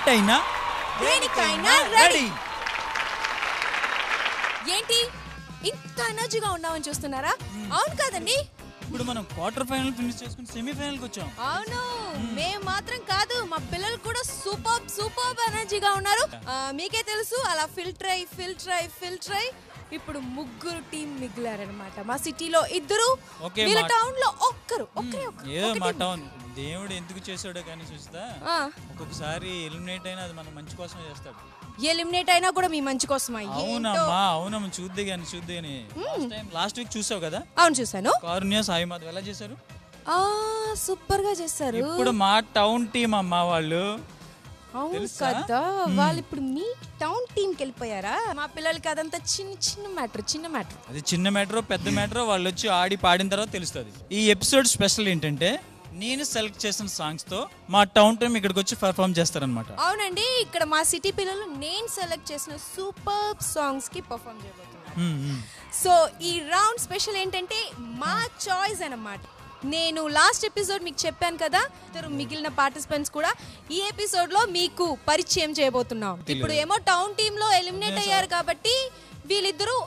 ఏంటైనా దేనికైనా రెడీ. ఏంటి ఇంత ఎనర్జీగా ఉన్నామని చూస్తున్నారా? అవును కదండి, ఇప్పుడు మనం క్వార్టర్ ఫైనల్ ఫినిష్ చేసుకుని సెమీఫైనల్ కి వచ్చాం. అవును, మేము మాత్రం కాదు, మా పిల్లలు కూడా సూపర్ ఎనర్జీగా ఉన్నారు. మీకే తెలుసు, అలా ఫిల్టర్ అయి ఇప్పుడు ముగ్గురు టీం మిగిలారనమాట. మా సిటీలో ఇద్దరు, వీళ్ళ టౌన్ లో ఒక్కరే. ఏదో మా టౌన్ దేవుడు ఎందుకు చేసాడో కానీ చూస్తా, ఒక్కొక్కసారి ఎలిమినేట్ అయినా అది మన మంచి కోసమే చేస్తాడు. ఎలిమినేట్ అయినా కూడా మీ మంచి కోసం. అవునమ్మా చూద్దే గాని లాస్ట్ వీక్ చూసావు కదా? అవును చూసాను. కారుణ్య సాయి మాధవ్ ఎలా చేశారు? సూపర్ గా చేశారు. ఇప్పుడు మా టౌన్ టీం అమ్మా వాళ్ళు. అవును కదా, వాళ్ళు ఇప్పుడు మీ టౌన్ టీం కి వెళ్ళిపోయారా? మా పిల్లలకి అదంతా చిన్న మ్యాటర్. అది చిన్న మ్యాటర్ పెద్ద మ్యాటర్ వాళ్ళు వచ్చి ఆడి పాడిన తర్వాత తెలుస్తుంది. ఈ ఎపిసోడ్ స్పెషల్ ఏంటంటే నేను సెలెక్ట్ చేసిన సాంగ్స్ తో మా టౌన్ టీం ఇక్కడికి వచ్చి పర్ఫార్మ్ చేస్తారనమాట. అవునండి, ఇక్కడ మా సిటీ పిల్లలు నేను సెలెక్ట్ చేసిన సూపర్ సాంగ్స్ కి పర్ఫార్మ్ చేయబోతున్నారు. సో ఈ రౌండ్ స్పెషల్ ఏంటంటే మా చాయిస్ అన్నమాట. నేను లాస్ట్ ఎపిసోడ్ మీకు చెప్పాను కదా, మిగిలిన పార్టిసిపెంట్స్ కూడా ఈ ఎపిసోడ్ లో మీకు పరిచయం చేయబోతున్నాం. ఇప్పుడు ఏమో టౌన్ టీమ్ లో ఎలిమినేట్ అయ్యారు కాబట్టి వీళ్ళిద్దరూ,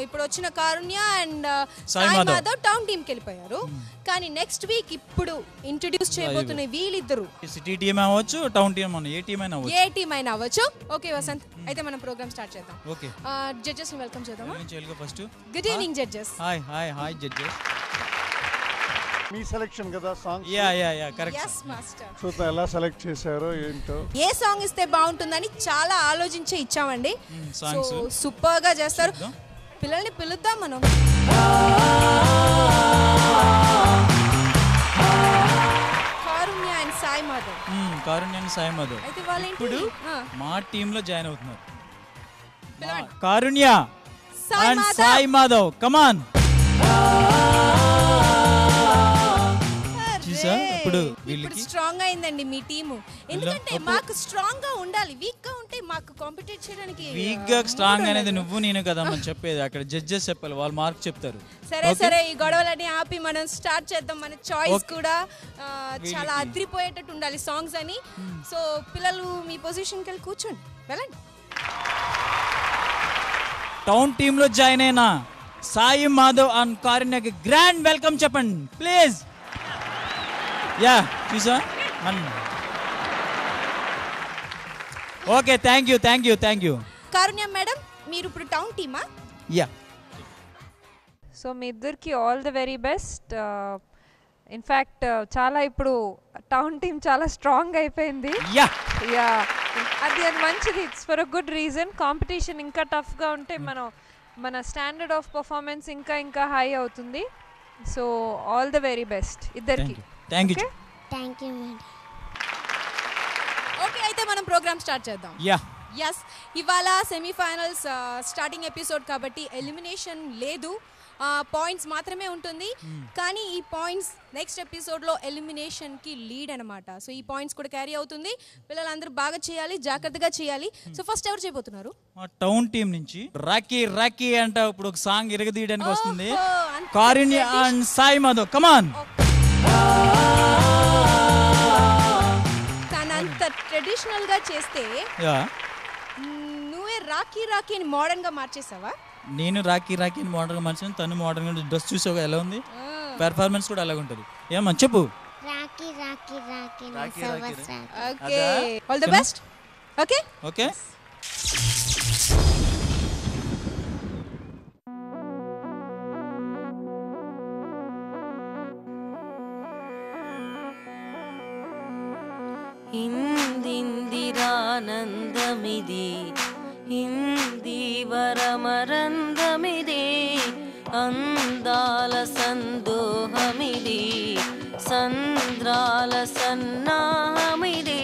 ఇప్పుడు వచ్చిన Karunya and Sai Madhav town team కి వెళ్ళిపోయారు. కానీ నెక్స్ట్ వీక్ ఇప్పుడు ఇంట్రడ్యూస్ చేయబోతున్న వీళ్ళిద్దరు సిటీ టీమ్ అవ్వచ్చు, టౌన్ టీమ్ ఏ టీమ్ అయినా అవ్వచ్చు. ఓకే వసంత్, అయితే మనం ప్రోగ్రామ్ స్టార్ట్ చేద్దాం. ఓకే, జడ్జెస్ ని వెల్కమ్ చేద్దాం. First good evening judges. Hi judges. మీ సెలెక్షన్ కదా సాంగ్? కరెక్ట్. yes master. చూద్దాం ఎలా సెలెక్ట్ చేశారో ఏంటో. ఏ సాంగ్ ఇస్తే బాగుంటుందని చాలా ఆలోచించి ఇచ్చామండి. సో సూపర్ గా చేస్తారు. పిల్లల్ని పిలుద్దాం మనం. కారుణ్య అండ్ సాయి మాధవ్. అయితే వాళ్ళు ఇప్పుడు మా టీమ్ లో జాయిన్ అవుతున్నారు. కారుణ్య అండ్ సాయి మాధవ్, కమాన్. ఇప్పుడు స్ట్రాంగ్ అయిందండి మీ టీము. ఎందుకంటే మాకు స్ట్రాంగ్ గా ఉండాలి, వీక్ గా ఉంటే మాకు కాంపిటీట్ చేయడానికి. వీక్ గా స్ట్రాంగ్ అనేది నువ్వు నేను కదా మనం చెప్పేది, అక్కడ జడ్జెస్ చెప్పాలి, వాళ్ళు మార్క్ చెప్తారు. సరే ఈ గొడవలని ఆపి మనం స్టార్ట్ చేద్దాం. మన చాయిస్ కూడా చాలా అద్రిపోయేటట్టు ఉండాలి సాంగ్స్ అని. సో పిల్లలు మీ పొజిషన్ కి వెళ్ళి కూర్చోండి, వెళ్ళండి. టౌన్ టీమ్ లో జాయిన్ అయిన సాయి మాధవ్ అండ్ కారుణ్యకి గ్రాండ్ వెల్కమ్ చెప్పండి ప్లీజ్. చూసా. Okay, thank you. Karunya madam, మీరు ఇప్పుడు టౌన్ టీమా? సో మీ ఇద్దరికి all the very best. In fact చాలా ఇప్పుడు టౌన్ టీమ్ చాలా స్ట్రాంగ్ అయిపోయింది. అది మంచిది, it's for a good reason. Competition ఇంకా టఫ్గా ఉంటే మన స్టాండర్డ్ ఆఫ్ పర్ఫార్మెన్స్ ఇంకా హై అవుతుంది. So all the very best ఇద్దరికి. Thank you madam. ఓకే, అయితే మనం ప్రోగ్రామ్ స్టార్ట్ చేద్దాం. ఇవాళ సెమీఫైనల్స్ స్టార్టింగ్ ఎపిసోడ్ కాబట్టి ఎలిమినేషన్ లేదు, పాయింట్స్ మాత్రమే ఉంటుంది. కానీ ఈ పాయింట్స్ నెక్స్ట్ ఎపిసోడ్లో ఎలిమినేషన్కి లీడ్ అనమాట. సో ఈ పాయింట్స్ కూడా క్యారీ అవుతుంది. పిల్లలందరూ బాగా చేయాలి, జాగ్రత్తగా చేయాలి. సో ఫస్ట్ ఎవరు చేయబోతున్నారు? టౌన్ టీమ్ నుంచి రాకీ అంట ఇప్పుడు ఒక సాంగ్ ఇరగదీయడానికి వస్తుంది. కారుణ్య అండ్ సాయి మాధవ్, కమాన్. తనంత ట్రెడిషనల్ గా చేస్తే నువ్వే రాకీ అని మోడర్న్ గా మార్చేసావా? నేను రాకీ అని మోడర్న్ గా మార్చాను, తను మోడర్న్ గా డ్రెస్ చూసావు ఎలా ఉంది, పెర్ఫార్మెన్స్ కూడా అలాగే ఉంటుంది. ఏమన్నా చెప్పు. Okay, all the best. Okay. ఇందిరానందమిది ఇందివరమరందమిది అందాల సందోహమిది సంద్రాల సన్నాహమిది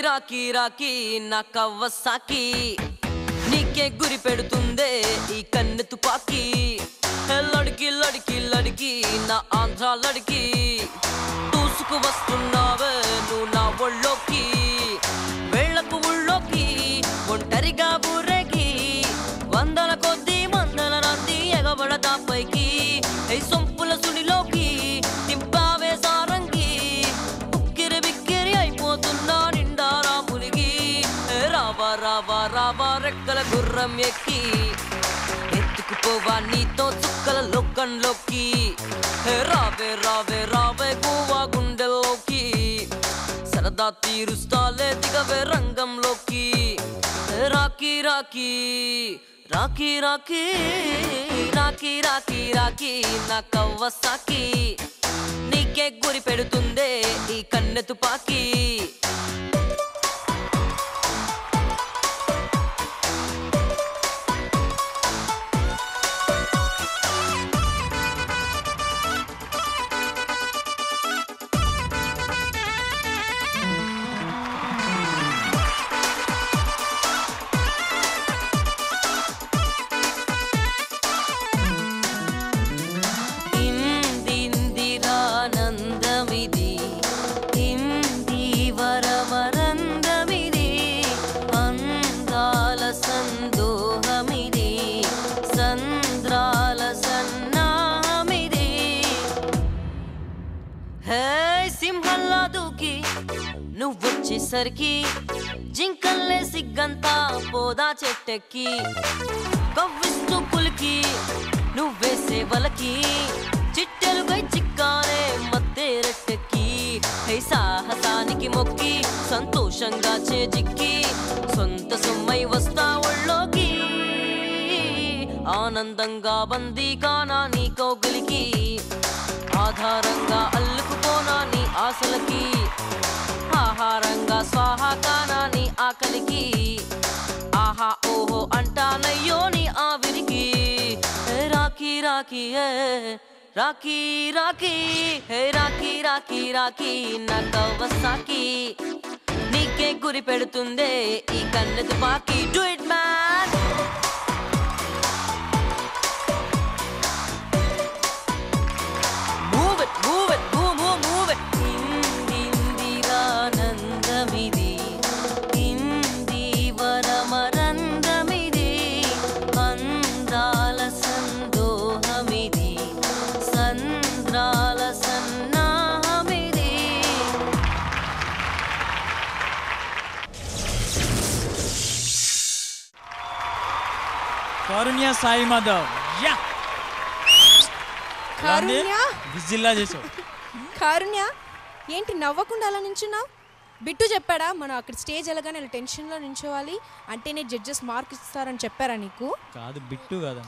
రాకీ రాకీ నా కవ్వసాకి నీకే గురి పెడుతుందే ఈ కన్నె తుపాకి లడికి లడికి లడికి నా ఆంధ్ర లడికి దూసుకు వస్తున్నావే నువ్వు నా ఒళ్ళోకి వేళ్లకు ఊళ్ళోకి ఒంటరిగా బుర్రెకి వందల కొద్ది మందల రాత్రి ఎగబడతా పైకి సొంపుల సుడిలోకి తింపావే సారంగి ఉక్కిరి బిక్కిరి అయిపోతున్నా నిండా రాములిగి రావా రావా రావా రెక్కల గుర్రం ఎక్కి ఎత్తుకుపోవా నీతో చుక్కల లోకంలోకి రావే రావే రావే గోవా గుండెల్లోకి సరదా తీరుస్తాలే దిగవే రంగంలోకి రాకీ రాకీ రాకీ రాకీ రాకీ రాకీ రాకీ నా కవ్వసాకి నీకే గురి పెడుతుందే ఈ కన్నె తుపాకి నువ్వొచ్చేసరికి జింకల్లే సిగ్గంతా పోదా చెట్టెక్కి కవ్విస్తూ పులికి నువ్వేసే వలకి చిట్టెలుగై చిక్కానే మధ్య రెట్టెక్కి సాహసానికి మొక్కి సంతోషంగా చేజిక్కి సొంత సొమ్మై వస్తా ఒళ్ళోకి ఆనందంగా బందీ కానా నీ కౌగిలికి ఆధారంగా అల్లుకుపోనా నీ ఆశలకి ఆహారంగా స్వాహా కానా నీ ఆకలికి ఆహా ఓహో అంటానయ్యో నీ ఆవిరికి రాకీ రాకీ రాకీ రాకీ రాకీ రాకీ రాకీ నా కవ్వసాకి నీకే గురి పెడుతుందే ఈ కన్నె తుపాకి do it man move it move it move move move it ఇందిరానందమిది ఇందివరమరందమిది అందాల సందోహమిది సంద్రాల సన్నాహమిది కారుణ్య సాయి మాధవ్ యా కారుణ్య విజిల్లా చేసావు. కారుణ్య ఏంటి నవ్వకుండా అలా నించున్నావు? బిట్టు చెప్పాడా మనం అక్కడ స్టేజ్ వెళ్ళగానే టెన్షన్లో నించోవాలి అంటేనే జడ్జెస్ మార్క్ ఇస్తారని చెప్పారా నీకు? కాదు బిట్టు కదా.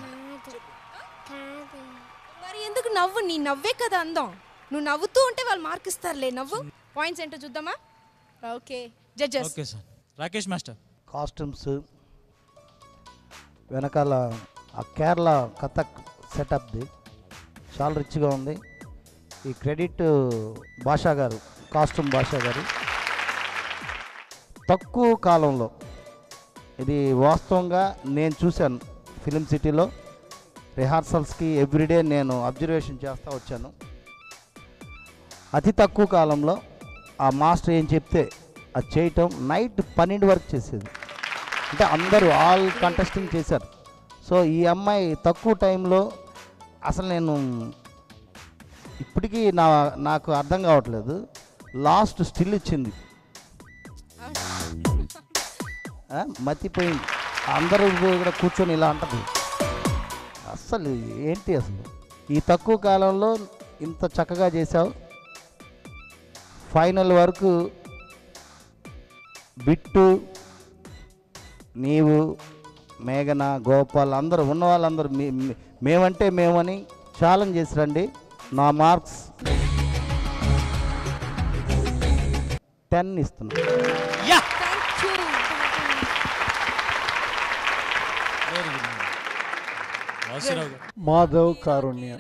మరి ఎందుకు నవ్వు? నీ నవ్వే కదా అందం. నువ్వు నవ్వుతూ ఉంటే వాళ్ళు మార్క్ ఇస్తారులే. నవ్వు. పాయింట్స్ ఏంటో చూద్దామా? Okay judges. Okay sir. Rakesh master. Costumes వెనకాల ఆ కేరళ కథక్ సెటప్ది చాలా రిచ్గా ఉంది. ఈ క్రెడిట్ భాషా గారు, కాస్ట్యూమ్ భాషా గారు. తక్కువ కాలంలో ఇది వాస్తవంగా నేను చూశాను ఫిలిం సిటీలో రిహార్సల్స్కి ఎవ్రీడే నేను అబ్జర్వేషన్ చేస్తూ వచ్చాను. అతి తక్కువ కాలంలో ఆ మాస్టర్ ఏం చెప్తే అది చేయటం నైట్ 12 వరకు చేసేది. అంటే అందరూ ఆల్ కంటెస్టింగ్ చేశారు. సో ఈ అమ్మాయి తక్కువ టైంలో అసలు నేను ఇప్పటికీ నాకు అర్థం కావట్లేదు. లాస్ట్ స్టిల్ ఇచ్చింది, మతిపోయింది. అందరూ కూడా కూర్చొని ఇలా అంటది. అస్సలు ఏంటి అసలు ఈ తక్కువ కాలంలో ఇంత చక్కగా చేసావు. ఫైనల్ వరకు బిట్టు, నీవు, మేఘన, గోపాల్ అందరూ ఉన్న వాళ్ళందరూ మేమంటే మేమని ఛాలెంజ్ చేసి రండి. నా మార్క్స్ 10 ఇస్తున్నా. మాధవ్, కారుణ్య.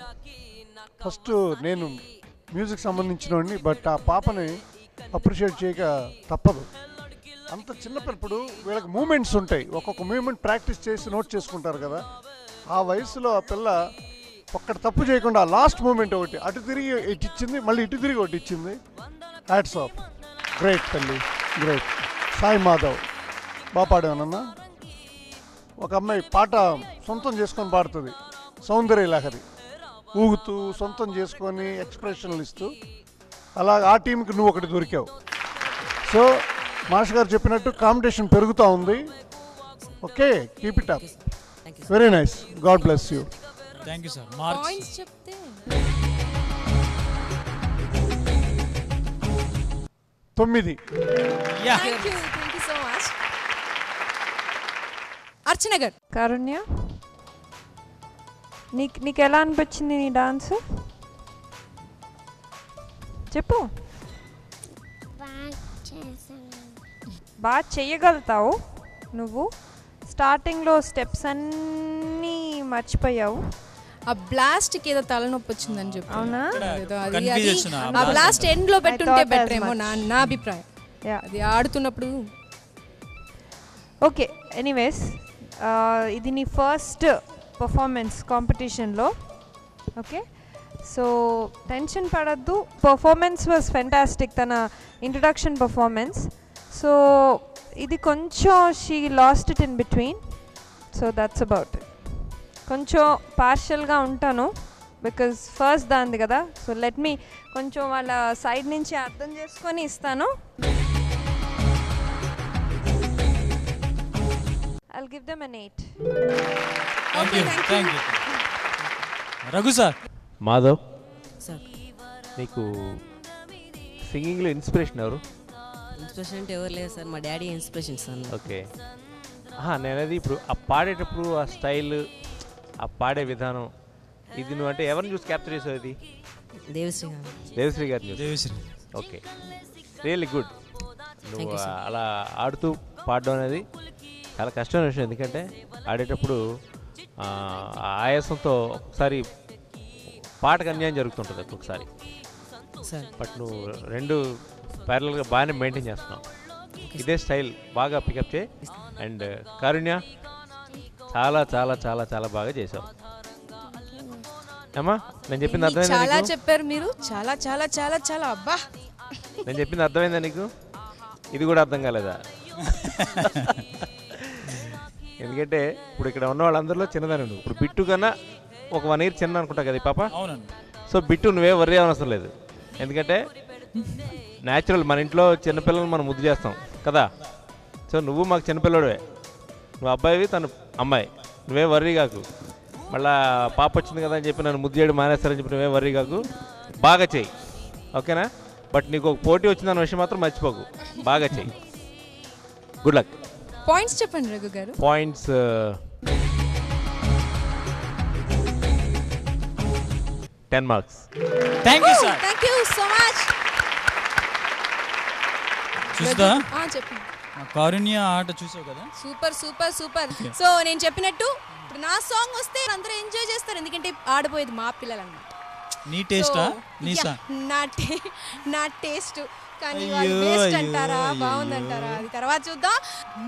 ఫస్ట్ నేను మ్యూజిక్ సంబంధించిన బట్ ఆ పాపని అప్రిషియేట్ చేయక తప్పదు. అంత చిన్నపిల్ల ఇప్పుడు వీళ్ళకి మూమెంట్స్ ఉంటాయి, ఒక్కొక్క మూమెంట్ ప్రాక్టీస్ చేసి నోట్ చేసుకుంటారు కదా. ఆ వయసులో ఆ పిల్ల ఒక్కడ తప్పు చేయకుండా లాస్ట్ మూమెంట్ ఒకటి అటు తిరిగి ఇటు ఇచ్చింది, మళ్ళీ ఇటు తిరిగి ఒకటి ఇచ్చింది. హ్యాట్స్ ఆఫ్, గ్రేట్ తల్లి, గ్రేట్. సాయి మాధవ్ బాగా పాడానన్నా. ఒక అమ్మాయి పాట సొంతం చేసుకొని పాడుతుంది, సౌందర్య లహరి, ఊగుతూ సొంతం చేసుకొని ఎక్స్ప్రెషన్లు ఇస్తూ. అలా ఆ టీంకి నువ్వు ఒకటి దొరికావు. సో మాస్టర్ గారు చెప్పినట్టు కాంపిటీషన్ పెరుగుతూ ఉంది. Okay, keep it up, very nice, God bless you. Thank you sir. Points చెప్తే 9. Thank you so much. Archana garu. Karunya, నీకు ఎలా అనిపించింది నీ డాన్స్? చెప్పు. బాగా చెయ్యగలుగుతావు నువ్వు. స్టార్టింగ్లో స్టెప్స్ అన్నీ మర్చిపోయావు. ఆ బ్లాస్ట్ కి ఏదో తలనొప్పి వచ్చిందని చెప్పి. అవునా? ఆ బ్లాస్ట్ ఎండ్ లో పెట్టుంటే బెటర్ ఏమో నా అభిప్రాయం. అది ఆడుతున్నప్పుడు. ఓకే, ఎనీవేస్ ఇది నీ ఫస్ట్ పర్ఫార్మెన్స్ కాంపిటీషన్లో. ఓకే, సో టెన్షన్ పడద్దు. పర్ఫార్మెన్స్ వాజ్ ఫెంటాస్టిక్, తన ఇంట్రడక్షన్ పర్ఫార్మెన్స్. సో ఇది కొంచెం she lost it in between. So that's about it. కొంచెం పార్షియల్గా ఉంటాను బికాజ్ ఫస్ట్ దాంది కదా. సో లెట్ మీ కొంచెం వాళ్ళ సైడ్ నుంచి అర్థం చేసుకొని ఇస్తాను. I'll give them an 8. Thank you. Raghu sir. Madhav sir, నీకు సింగింగ్లో ఇన్స్పిరేషన్ ఎవరు? ఇన్స్పిరేషన్ అంటే ఎవరు లేదు సార్, మా డాడీ ఇన్స్పిరేషన్ సార్. ఓకే, నేనది ఇప్పుడు ఆ పాడేటప్పుడు ఆ స్టైల్, ఆ పాడే విధానం, ఇది నువ్వు అంటే ఎవరిని చూసి క్యాప్చర్ చేసావు? ఇది దేవశ్రీ గారు. దేవశ్రీ గారిని చూసి. దేవశ్రీ. Okay, really good. నువ్వు అలా ఆడుతూ పాడడం అనేది చాలా కష్టమైన విషయం. ఎందుకంటే ఆడేటప్పుడు ఆయాసంతో ఒకసారి పాటకు అన్యాయం జరుగుతుంటుంది ఒక్కొక్కసారి. బట్ నువ్వు రెండు ప్యారల్గా బాగానే మెయింటైన్ చేస్తున్నావు. ఇదే స్టైల్ బాగా పికప్ చేయి. అండ్ కారుణ్య, చాలా చాలా చాలా చాలా బాగా చేసావు అమ్మా. నేను చెప్పింది అర్థమైందా? చాలా చెప్పారు మీరు, చాలా చాలా చాలా చాలా. అబ్బా, నేను చెప్పింది అర్థమైందా నీకు? ఇది కూడా అర్థం కాలేదా? ఎందుకంటే ఇప్పుడు ఇక్కడ ఉన్న వాళ్ళందరిలో చిన్నదాన్ని నువ్వు. ఇప్పుడు బిట్టు కన్నా ఒక 1 year చిన్న అనుకుంటా కదా ఈ పాప. అవునండి. సో బిట్టు నువ్వే వర్రీ అవసరం లేదు. ఎందుకంటే న్యాచురల్, మన ఇంట్లో చిన్నపిల్లలను మనం ముద్దు చేస్తాం కదా. సో నువ్వు మాకు చిన్నపిల్లడే, నువ్వు అబ్బాయివి, తను అమ్మాయి. నువ్వే వర్రీ కాకు. మళ్ళీ పాప వచ్చింది కదా అని చెప్పి నన్ను ముద్దు చేయడం మానేస్తారని చెప్పి నువ్వే వర్రీ కాకు. బాగా చెయ్యి, ఓకేనా? బట్ నీకు ఒక పోటీ వచ్చిందన్న విషయం మాత్రం మర్చిపోకు. బాగా చెయ్యి. Good luck. పాయింట్స్ చెప్పండి రఘు గారు. Points 10 marks. Thank you sir. Thank you so much. చూస్తా చెప్పండి. కారుణ్య ఆట చూసావు కదా. Super super super. సో నేను చెప్పినట్టు ఇప్పుడు నా సాంగ్ వస్తే అందరూ ఎంజాయ్ చేస్తారు, ఎందుకంటే ఆడబోయేది మా పిల్లలు అన్నమాట. నీ టేస్టా? నీ నా టేస్ట్. కానీ వాళ్ళు బెస్ట్ అంటారా, బాగుందంటారా, అది తర్వాత చూద్దాం.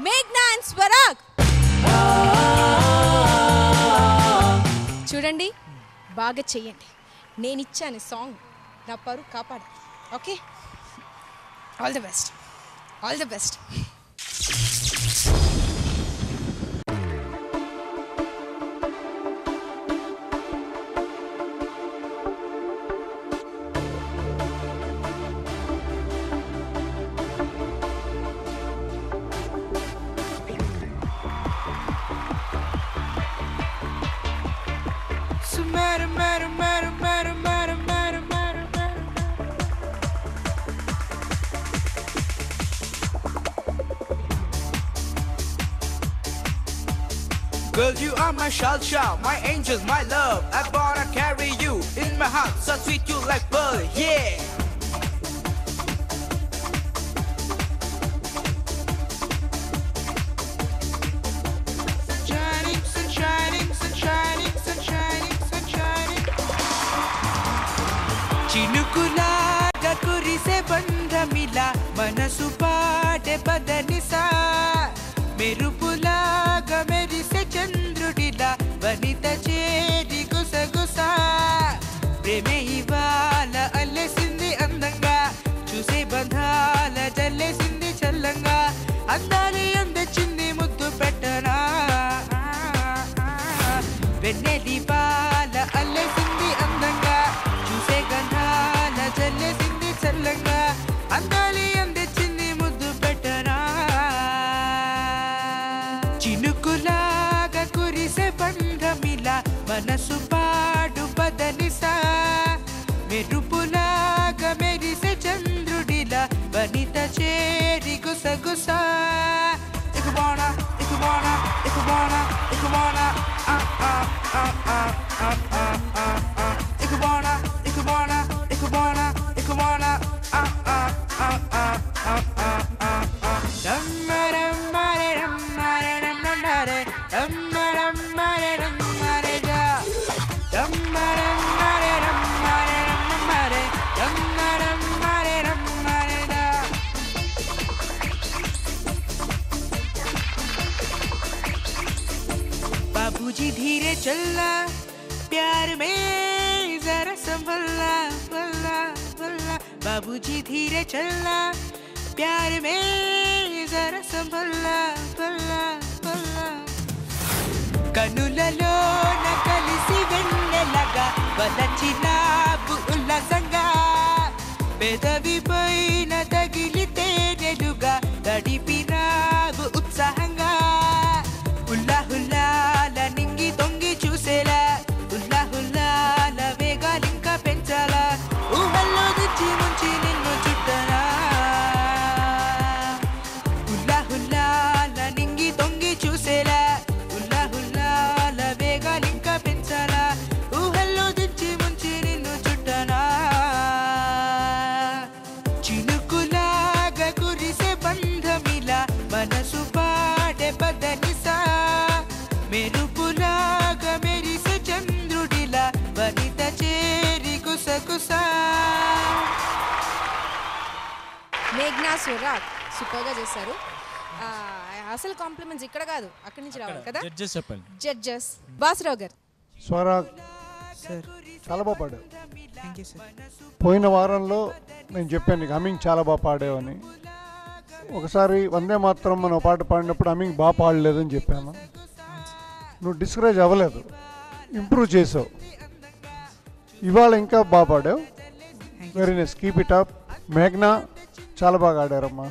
మేఘ్నా అండ్ స్వరాగ్ చూడండి, బాగా చెయ్యండి. నేను ఇచ్చాను సాంగ్, నా పరువు కాపాడు. Okay, all the best, all the best. Girl, you are my shalsha, my angel, my love. I wanna carry you in my heart, so sweet you like pearl, yeah. Shining, sun shining, sun shining, sun shining, sun shining. Chinukulaga kurise bandhamila మనసు పాడే పదనిసా మెరుపులాగా మెరిసే చంద్రుడిలా వనిత చేరి గుసగుసా ప్రేమే ఇవాళ అల్లెసింది అందంగా చూసే బంధాల జల్లేసింది చల్లంగా అందాలి అందచింది ముద్దు పెట్టనా వెన్నె దీపాల అల్లెసింది అందంగా చూసే గంధాల జల్లేసింది చల్లంగా అందాలి అందచింది ముద్దు పెట్టనా చినుకులాగా కురిసే బంధమిలా మనసు పాడు పదనిసా మెరుపులాగా మెరిసే చంద్రుడిలా వనిత చేరి గుసగుసా ఇకుబానా ఇకుబానా ఇకుబానా ఇకుబానా ఇకుబానా ఇకుబానా ఇకుబానా ఇకుబానా बाबूजी धीरे चलना प्यार में जरा संभलना भलना भलना बाबूजी धीरे चलना प्यार में जरा संभलना भलना भलना కనులలో కలిసి వెన్నెలగా వలచినావు ఉల్లాసంగా పెదవి పైన తగిలితే నెలుగా తడిపినావు ఉత్సాహంగా హుల్లా హుల్లాల నింగి తొంగి చూసేలా హుల్లా హుల్లాల వేగాలింకా పెంచాలా ఊహల్లో దిచ్చి ముంచి నిన్ను చుట్టనా హుల్లా హుల్లాల నింగి తొంగి చూసేలా హుల్లా హుల్లాల వేగాలింకా పెంచాలా ఊహల్లో దిచ్చి ముంచి నిన్ను చుట్టనా చినుకులాగా కురిసే బంధమిలా మనసు పాడే పదనిసా మెరుపులాగా మెరిసే చంద్రుడిలా వనిత చేరి గుసగుసా మేఘ్నా సురాగ్ సూపర్గా చేశారు అసలు కాంప్లిమెంట్స్ ఇక్కడ కాదు అక్కడి నుంచి రావాలి కదా జడ్జెస్ చెప్పండి జడ్జెస్ బాసరావు గారు స్వరాగ్ సార్ చాలా బాగా పాడావు. Thank you sir. పోయిన వారంలో నేను చెప్పాను నీకు హమ్మింగ్ చాలా బాగా పాడావని. ఒకసారి వందే మాత్రం మనం పాట పాడినప్పుడు హమ్మింగ్ బాగా పాడలేదని చెప్పాను. నువ్వు డిస్కరేజ్ అవ్వలేదు, ఇంప్రూవ్ చేసావు. ఇవాళ ఇంకా బాగా పాడావు. Very nice, keep it up. మేఘ్నా చాలా బాగా ఆడారమ్మా.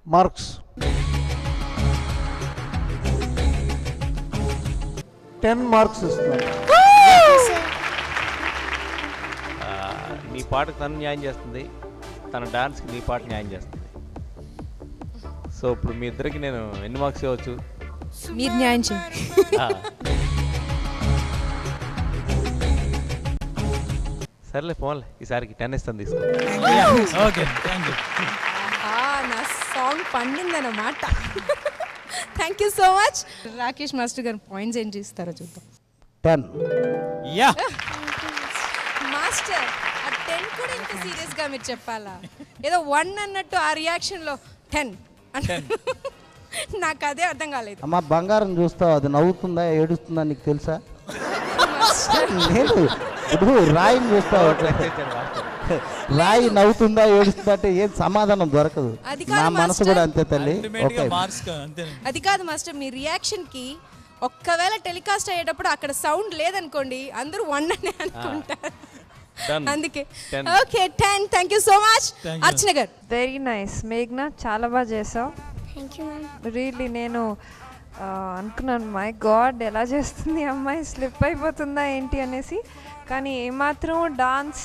మార్క్స్ 10 మార్క్స్ ఇస్తున్నాను. నీ పాటకు తను న్యాయం చేస్తుంది, తన డాన్స్కి నీ పాట న్యాయం చేస్తుంది. సో ఇప్పుడు మీ ఇద్దరికి నేను ఎన్ని మార్క్స్ ఇవ్వచ్చు? మీరు న్యాయం చేయండి. సరేలే పోన్లే, ఈసారికి 10 ఇస్తాను తీసుకో. Okay thank you. నా సాంగ్ పండిందన్నమాట. Thank you so much. Rakesh master garu points ఏం చేస్తారో చూద్దాం. 10. యా మాస్టర్ ఆ 10 కూడా ఇంత సీరియస్గా మీరు చెప్పాలా? ఏదో 1 అన్నట్టు ఆ రియాక్షన్లో 10 అంటే నాకు అదే అర్థం కాలేదు. అమ్మ బంగారం చూస్తావు, అది నవ్వుతుందా ఏడుస్తుందా నీకు తెలుసా? నేను ఇప్పుడు రాయిని చూస్తావు, రాయి నవ్వుతుందా ఏడుస్తుందా అంటే ఏం సమాధానం దొరకదు. నా మనసు కూడా అంతే తల్లి. ఓకే అది కాదు మాస్టర్, మీ రియాక్షన్ కి ఒక్కవేళ టెలికాస్ట్ అయ్యేటప్పుడు అక్కడ సౌండ్ లేదనుకోండి అందరూ 1 అనే అనుకుంటారు. అందుకే okay 10. Thank you so much. Archana garu very nice. మేఘ్నా చాలా బాగా చేసావు. Thank you ma'am. రియల్లీ నేను అనుకున్నాను మై గాడ్ ఎలా చేస్తుంది అమ్మాయి, స్లిప్ అయిపోతుందా ఏంటి అనేసి. కానీ ఏమాత్రం డాన్స్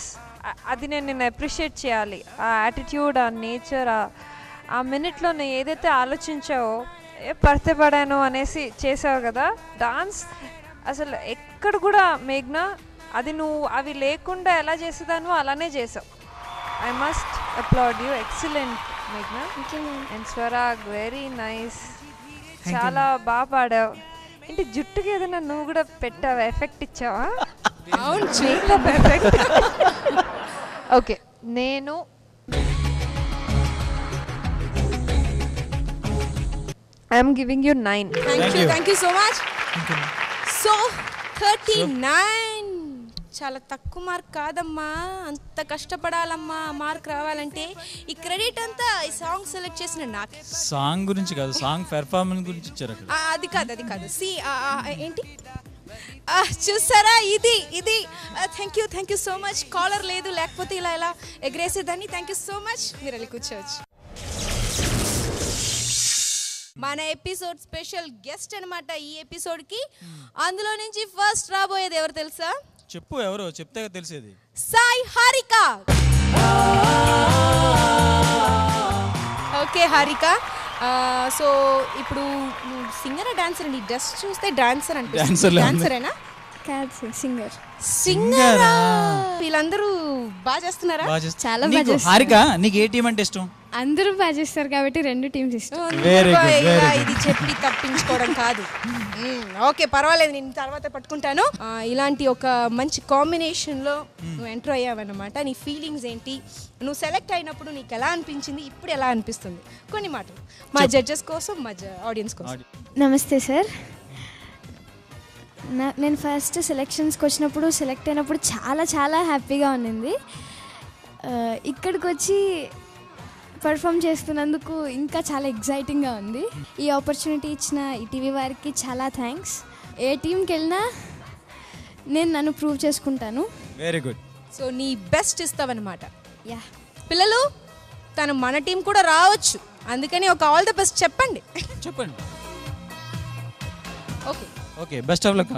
అది నేను అప్రిషియేట్ చేయాలి. ఆ యాటిట్యూడ్, ఆ నేచర్, ఆ మినిట్లో నేను ఏదైతే ఆలోచించావో పడితే పడాను అనేసి చేసావు కదా డాన్స్. అసలు ఎక్కడ కూడా మేఘ్నా అది నువ్వు అవి లేకుండా ఎలా చేసేదాను అలానే చేసావు. I must applaud you. Excellent మేఘ్నా. అండ్ స్వరాగ్ వెరీ నైస్, చాలా బాగా పాడావు. ఏంటి జుట్టుకి ఏదైనా నువ్వు కూడా పెట్టావా, ఎఫెక్ట్ ఇచ్చావా? అవును మేకప్ ఎఫెక్ట్. ఓకే నేను I'm giving you 9. Thank you so much. So 39 చాలా తక్కువ మార్క్ కాదమ్మా, అంత కష్టపడాలమ్మా మార్క్ రావాలంటే. ఈ క్రెడిట్ అంతా ఈ సాంగ్ సెలెక్ట్ చేసిన నాకే. సాంగ్ గురించి కాదు, సాంగ్ పెర్ఫార్మెన్స్ గురించి ఇచ్చారు అక్కడ. అది కాదు సి ఏంటి చూసారా, ఇది thank you so much. Collar లేదు, లేకపోతే ఇలా ఎగరేసేదాన్ని. Thank you so much. మీరు వెళ్ళి కూర్చోవచ్చు. మన ఎపిసోడ్ స్పెషల్ గెస్ట్ అనమాట ఈ ఎపిసోడ్కి. అందులో నుంచి ఫస్ట్ రాబోయేది ఎవరు తెలుసా? చెప్పు, ఎవరో చెప్తే తెలిసేది. సాయి హారిక. ఓకే హారిక, సో ఇప్పుడు నువ్వు సింగరా డాన్సర్? నీ డ్రెస్ చూస్తే డాన్సర్ అంటే డాన్సరేనా? సింగర్. వీళ్ళందరూ బాగా చేస్తున్నారా? చాలా బాగా చేస్తారు. హారిక, నీకు ఏ టీం అంటే ఇష్టం? అందరూ బాగా చేస్తారు కాబట్టి 2 టీమ్స్ ఇష్టం. ఇది చెప్పి తప్పించుకోవడం కాదు. ఓకే పర్వాలేదు, నేను తర్వాత పట్టుకుంటాను. ఇలాంటి ఒక మంచి కాంబినేషన్లో నువ్వు ఎంటర్ అయ్యావన్నమాట. నీ ఫీలింగ్స్ ఏంటి? నువ్వు సెలెక్ట్ అయినప్పుడు నీకు ఎలా అనిపించింది, ఇప్పుడు ఎలా అనిపిస్తుంది? కొన్ని మాటలు మా జడ్జెస్ కోసం, మా ఆడియన్స్ కోసం. నమస్తే సార్. నేను ఫస్ట్ సెలెక్షన్స్కి వచ్చినప్పుడు, సెలెక్ట్ అయినప్పుడు చాలా చాలా హ్యాపీగా ఉన్నింది. ఇక్కడికి వచ్చి పర్ఫామ్ చేస్తున్నందుకు ఇంకా చాలా ఎగ్జైటింగ్గా ఉంది. ఈ ఆపర్చునిటీ ఇచ్చిన ఈటీవీ వారికి చాలా థ్యాంక్స్. ఏ టీంకి వెళ్ళినా నేను నన్ను ప్రూవ్ చేసుకుంటాను. Very good. సో నీ బెస్ట్ ఇస్తావన్నమాట. యా పిల్లలు, తను మన టీం కూడా రావచ్చు, అందుకని ఒక ఆల్ ద బెస్ట్ చెప్పండి. Okay best of luck.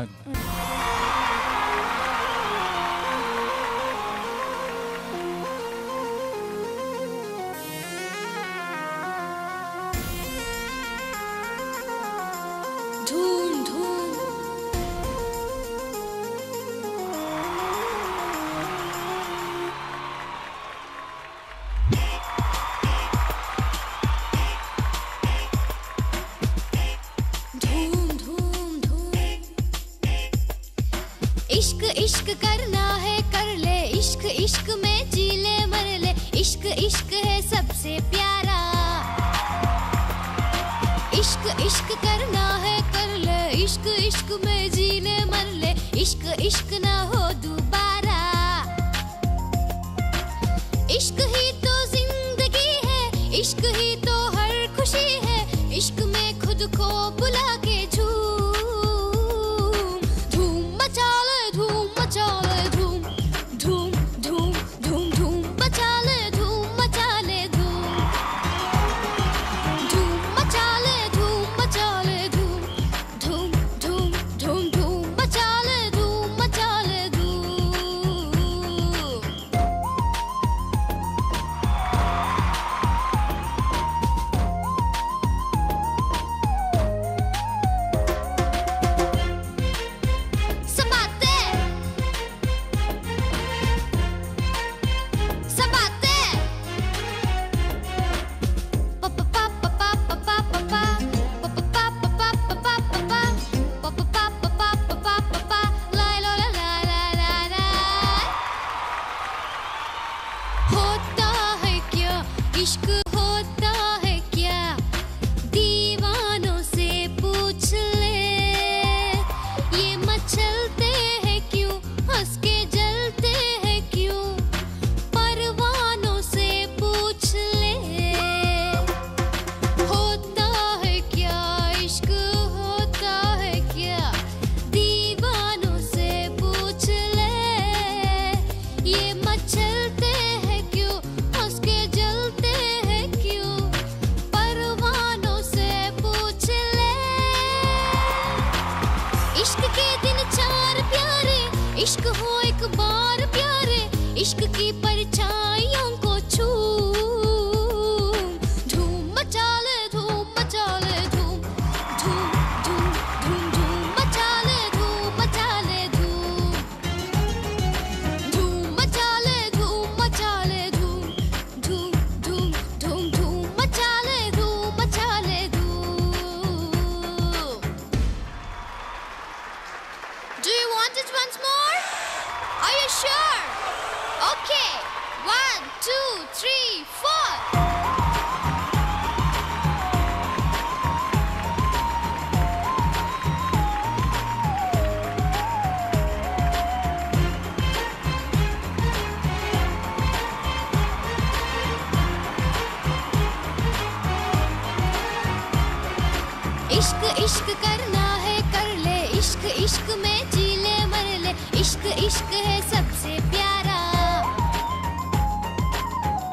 इश्क इश्क करना है कर ले, इश्क इश्क में जी ले मर ले, इश्क इश्क है सबसे प्यारा। इश्क इश्क करना है कर ले, इश्क इश्क में जी ले मर ले, इश्क इश्क ना हो दोबारा। इश्क ही तो जिंदगी है, इश्क ही तो हर खुशी है, इश्क में खुद को बुला के इश्क इश्क करना है कर ले, इश्क इश्क में जी ले मर ले, इश्क इश्क है सबसे प्यारा।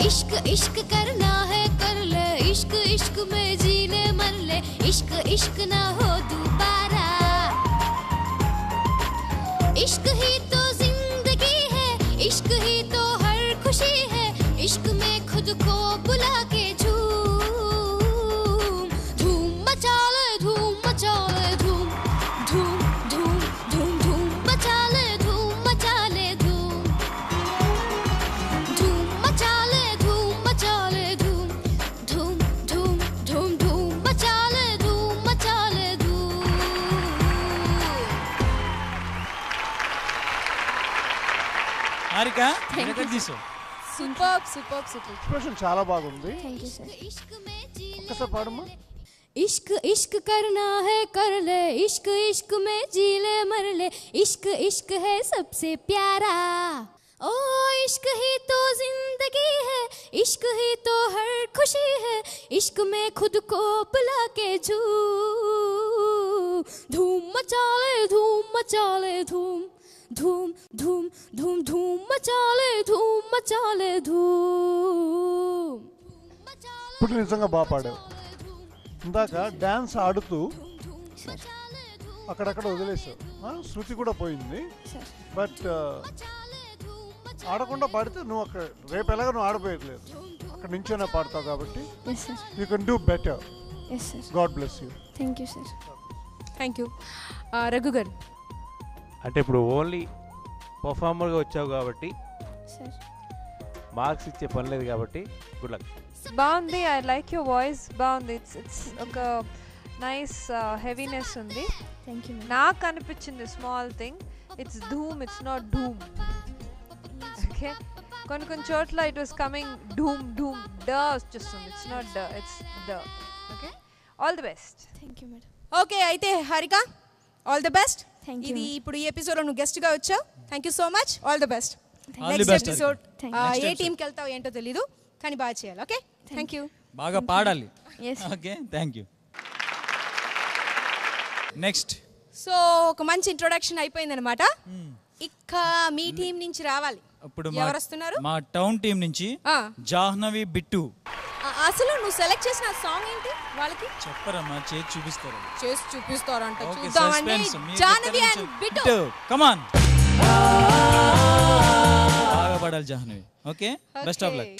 इश्क इश्क करना है कर ले, इश्क इश्क में जी ले मर ले, इश्क इश्क ना हो दोबारा। इश्क ही तो जिंदगी है, इश्क ही तो हर खुशी है, इश्क में खुद को बुला के झूम धूम मचा ले, धूम मचा ले, धूम धूम धूम धूम धूम मचा ले, धूम मचा ले, धूम धूम मचा ले, धूम मचा ले, धूम धूम धूम धूम धूम मचा ले, धूम मचा ले, धूम। హారిక ఎక్కడ తీసావు? Super super super. ఎక్స్ప్రెషన్ చాలా బాగుంది. Thank you sir. ఒక్కసారి పాడమ్మా. इश्क इश्क करना है कर ले, इश्क इश्क में जी ले मर ले, इश्क इश्क है सबसे प्यारा। ओ इश्क ही तो जिंदगी है, इश्क ही तो हर खुशी है, इश्क में खुद को बुला के झूम धूम मचा ले, धूम मचा ले, धूम धूम धूम धूम धूम मचा ले, धूम मचा ले, धूम। ఇప్పుడు నిజంగా బాగా పాడావు. ఇందాక డ్యాన్స్ ఆడుతూ అక్కడక్కడ వదిలేసావు. శృతి కూడా పోయింది. బట్ ఆడకుండా పాడితే నువ్వు అక్కడ రేపు ఎలాగ నువ్వు ఆడపోయట్లేదు, అక్కడ నుంచోనే పాడతావు కాబట్టి you can do better. God bless you. Thank you sir. Thank you. Raghu గారు, అంటే ఇప్పుడు ఓన్లీ పర్ఫార్మర్గా వచ్చావు కాబట్టి మార్క్స్ ఇచ్చే పని లేదు కాబట్టి గుడ్ లక్. బాగుంది. I like your voice. బాగుంది. ఇట్స్ ఒక నైస్ హెవీనెస్ ఉంది. Thank you. నాకు అనిపించింది small thing, it's Dhoom, it's not Dhoom. Okay, కొన్ని కొన్ని చోట్ల ఇట్ వాస్ కమింగ్ ధూమ్ ధూమ్ డ వచ్చేస్తుంది. ఇట్స్ నాట్ డ, it's the. Okay, all the best. Thank you madam. Okay అయితే హారిక ఆల్ ది బెస్ట్. ఇది ఇప్పుడు ఈ ఎపిసోడ్ లో నువ్వు గెస్ట్ గా వచ్చావు. Thank you so much. All the best. Next episode ఏ టీంకి వెళ్తావు ఏంటో తెలీదు, కానీ బాగా చేయాలి. Okay, thank you. బాగా పాడాలి. Okay, thank you. Next. So ఒక మంచి ఇంట్రొడక్షన్ అయిపోయింది అనమాట. ఇక మీ టీం నుంచి రావాలి. ఇప్పుడు ఎవరు వస్తున్నారు? మా టౌన్ టీం నుంచి జాహ్నవి బిట్టు. అసలు నువ్వు సెలెక్ట్ చేసిన సాంగ్ ఏంటి వాళ్ళకి చెప్పరమ్మా, చేసి చూపిస్తారు. చేసి చూపిస్తారంట. ఓకే, చూద్దామండి. Suspense. Jahnavi and Bittu, come on. బాగా పాడాలి Jahnavi. Okay, best of luck.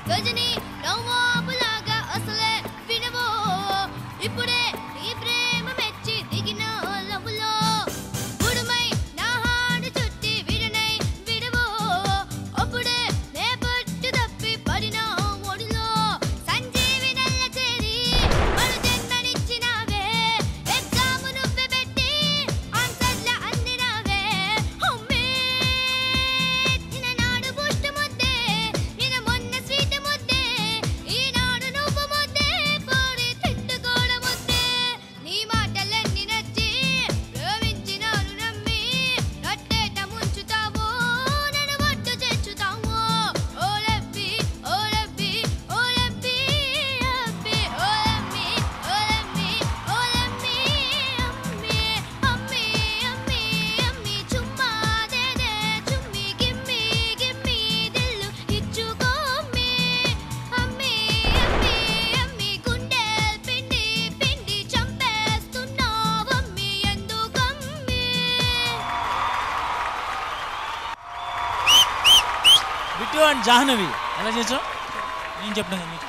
గజని నవ్వాపులాగా అసలే వినవో ఇప్పుడే నీ ప్రేమ మెచ్చి దిగిన లవ్వులో గుడుమై నా హాడు చుట్టి విడనై విడవో అప్పుడే నే పట్టు తప్పి పడిన ఒడిలో సంజీవి నల్ల చేరి మరు జన్మనిచ్చినావే ఎగ్జాము నువ్వే పెట్టి ఆన్సర్ల అందినావే అమ్మే చిన్ననాడు బుష్టు ముద్దే నిన్న మొన్న స్వీట్ ముద్దే ఈనాడు నువ్వు ముద్దే పోడి తిట్టుకోడ ముద్దే నీ మాటలన్నీ నచ్చి ప్రేమించినాను నమ్మి నట్టేట ముంచుతావో నన్ను ఒట్టు తెచ్చుతావో ఓ లబ్బి ఓ లబ్బి ఓ లబ్బి అబ్బి ఓ లమ్మి ఓ లమ్మి ఓ లమ్మి అమ్మి అమ్మి అమ్మి అమ్మి చుమ్మా దేదే చుమ్మి గిమ్మి గిమ్మి దిల్లు ఇచ్చుకోమ్మి అమ్మి అమ్మి అమ్మి గుండెల్ పిండి పిండి చంపేస్తున్నావమ్మి ఎందుకమ్మి బిట్టు అండ్ జాహ్నవి ఎలా చేసావు? నేను చెప్పిన మీకు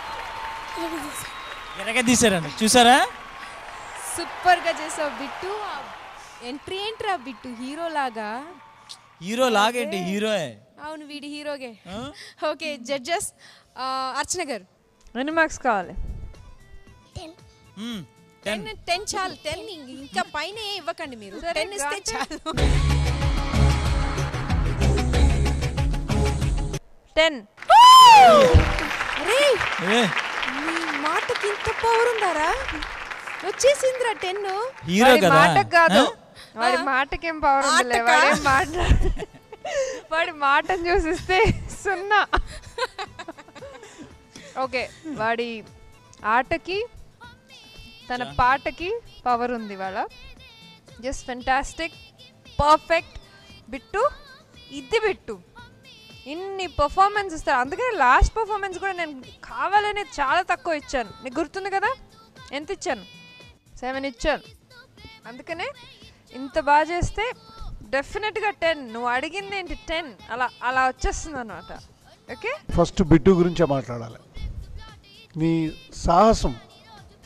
ఎరగ తీసారండి, చూసారా? సూపర్ గా చేసావు బిట్టు. ఎంట్రీ ఏంట్రా బిట్టు, హీరో లాగా. హీరో లాగేంటి, హీరోయే. అవును, వీడి హీరోగే. ఓకే జడ్జెస్, అర్చన గారు ఎన్ని మార్క్స్ కావాలి? 10 చాలు. 10 ఇంకా పైన ఇవ్వకండి మీరు. 10 ఇస్తే చాలు. 10. అరే మీ మాటకి ఇంత పవర్ ఉందారా? వచ్చేసిందిరా 10. హీరో వాడి కదా. మాటకు కాదు, వాడి మాటకేం పవర్ ఉందిలే. వాడేం వాడి మాటను చూసిస్తే 0. ఓకే, వాడి ఆటకి తన పాటకి పవర్ ఉంది. వాళ్ళ జస్ట్ ఫెంటాస్టిక్, పర్ఫెక్ట్. బిట్టు ఇది బిట్టు ఇన్ని పర్ఫార్మెన్స్ ఇస్తారు. అందుకని లాస్ట్ పర్ఫార్మెన్స్ కూడా నేను కావాలనే చాలా తక్కువ ఇచ్చాను. నీకు గుర్తుంది కదా ఎంత ఇచ్చాను? 7 ఇచ్చాను. అందుకనే ఇంత బాగా చేస్తే డెఫినెట్గా 10. నువ్వు అడిగింది ఏంటి 10, అలా వచ్చేస్తుంది అనమాట. ఓకే, ఫస్ట్ బిట్టు గురించే మాట్లాడాలి. నీ సాహసం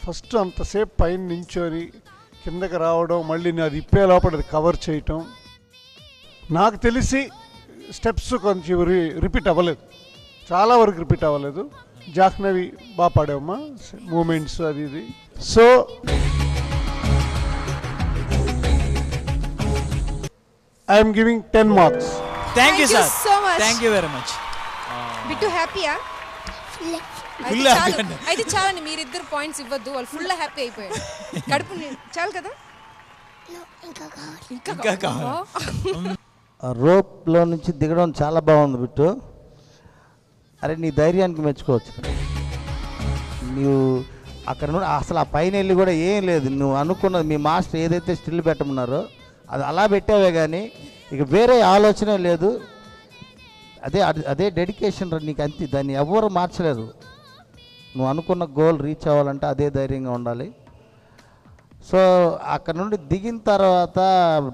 ఫస్ట్ అంతసేపు పైన నించొని కిందకి రావడం, మళ్ళీ అది ఇప్పే లోపల అది కవర్ చేయటం. నాకు తెలిసి స్టెప్స్ కొంచెం రిపీట్ అవ్వలేదు, చాలా వరకు రిపీట్ అవ్వలేదు. జాహ్నవి బాగా పాడావమ్మా, మూమెంట్స్ అది ఇది. So I'm giving 10 marks. Thank you sir, so much. Thank you very much. Bittu హ్యాపీయా? Full happy. అయితే చాలండి, మీరిద్దరు పాయింట్స్ ఇవ్వద్దు. వాళ్ళు ఫుల్ హ్యాపీ అయిపోయారు. కడుపు చాలు కదా, ఇంకా కావాలి. రోప్లో నుంచి దిగడం చాలా బాగుంది బిట్టు. అరే నీ ధైర్యానికి మెచ్చుకోవచ్చు. నువ్వు అక్కడ నుండి అసలు ఆ పైన వెళ్ళి కూడా ఏం లేదు. నువ్వు అనుకున్నది మీ మాస్టర్ ఏదైతే స్టిల్ పెట్టమన్నారో అది అలా పెట్టావే కానీ ఇక వేరే ఆలోచనే లేదు. అదే డెడికేషన్ నీకు అంతే, దాన్ని ఎవరు మార్చలేరు. నువ్వు అనుకున్న గోల్ రీచ్ అవ్వాలంటే అదే ధైర్యంగా ఉండాలి. సో అక్కడ నుండి దిగిన తర్వాత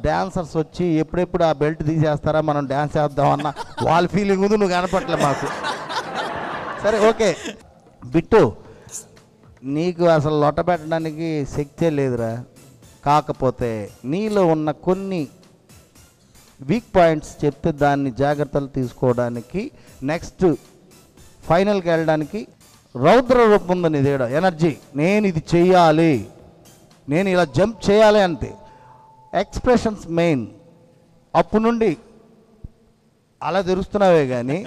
డ్యాన్సర్స్ వచ్చి ఎప్పుడెప్పుడు ఆ బెల్ట్ తీసేస్తారా మనం డ్యాన్స్ చేద్దామన్న వాళ్ళ ఫీలింగ్ ఉంది. నువ్వు కనపట్లే మాకు. సరే ఓకే బిట్టు, నీకు అసలు లొట్ట పెట్టడానికి శక్తే లేదురా. కాకపోతే నీలో ఉన్న కొన్ని వీక్ పాయింట్స్ చెప్తే దాన్ని జాగ్రత్తలు తీసుకోవడానికి నెక్స్ట్ ఫైనల్కి వెళ్ళడానికి రౌద్ర రూపం ఉంది నీ దగ్గర. ఎనర్జీ, నేను ఇది చెయ్యాలి, నేను ఇలా జంప్ చేయాలి అంతే. Expressions main. అప్పుడు నుండి అలా తెరుస్తున్నావే కానీ.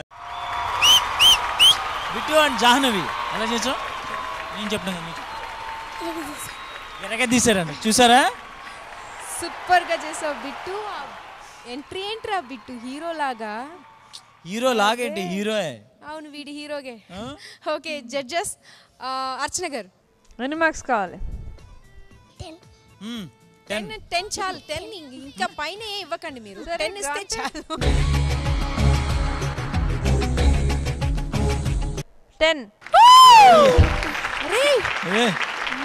బిట్టు అండ్ జాహ్నవి ఎలా చేసావు? నేను చెప్పిన మీకు ఎరగ తీసారండి, చూసారా? సూపర్ గా చేసావు బిట్టు. ఎంట్రీ ఏంట్రా బిట్టు, హీరో లాగా. హీరో లాగేంటి, హీరోయే. అవును, వీడి హీరోగే. ఓకే జడ్జెస్, అర్చన గారు ఎన్ని మార్క్స్ కావాలి? 10 చాలు. 10 ఇంకా పైన ఇవ్వకండి మీరు. 10 ఇస్తే చాలు. 10. అరే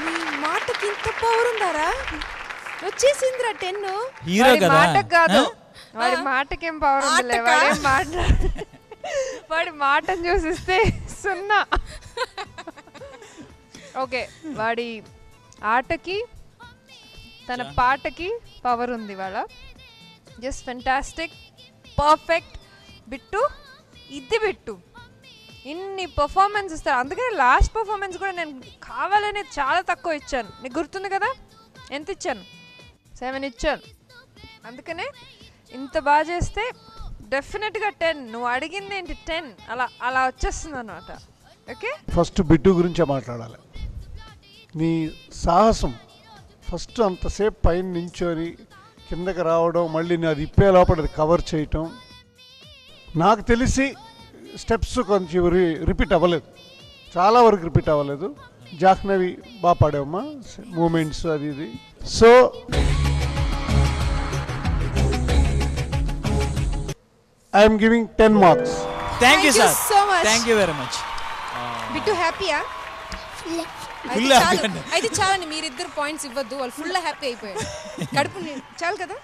మీ మాటకి ఇంత పవర్ ఉందారా? వచ్చేసిందిరా 10. హీరో వాడి కదా. మాటకు కాదు, వాడి మాటకేం పవర్ ఉందిలే. వాడేం వాడి మాటను చూసిస్తే 0. ఓకే, వాడి ఆటకి తన పాటకి పవర్ ఉంది వాళ్ళ. Just fantastic, perfect. బిట్టు ఇది బిట్టు ఇన్ని పర్ఫార్మెన్స్ ఇస్తారు. అందుకని లాస్ట్ పర్ఫార్మెన్స్ కూడా నేను కావాలనే చాలా తక్కువ ఇచ్చాను. నీకు గుర్తుంది కదా ఎంత ఇచ్చాను? 7 ఇచ్చాను. అందుకనే ఇంత బాగా చేస్తే డెఫినెట్గా 10. నువ్వు అడిగింది ఏంటి 10 అలా వచ్చేస్తుంది అన్నమాట. ఓకే, ఫస్ట్ బిట్టు గురించే మాట్లాడాలి. నీ సాహసం ఫస్ట్ అంతసేపు పైన నించొని కిందకి రావడం, మళ్ళీ అది ఇప్పే లోపల అది కవర్ చేయటం. నాకు తెలిసి స్టెప్స్ కొంచెం రిపీట్ అవ్వలేదు, చాలా వరకు రిపీట్ అవ్వలేదు. జాహ్నవి బాగా పాడావమ్మా, మూమెంట్స్ అది ఇది. So I'm giving 10 marks. Thank you sir, so much. Thank you very much. Bittu హ్యాపీయా? Full happy. అయితే చాలండి, మీరిద్దరు పాయింట్స్ ఇవ్వద్దు, వాళ్ళు ఫుల్ హ్యాపీ అయిపోయారు. కడుపు చాలు కదా,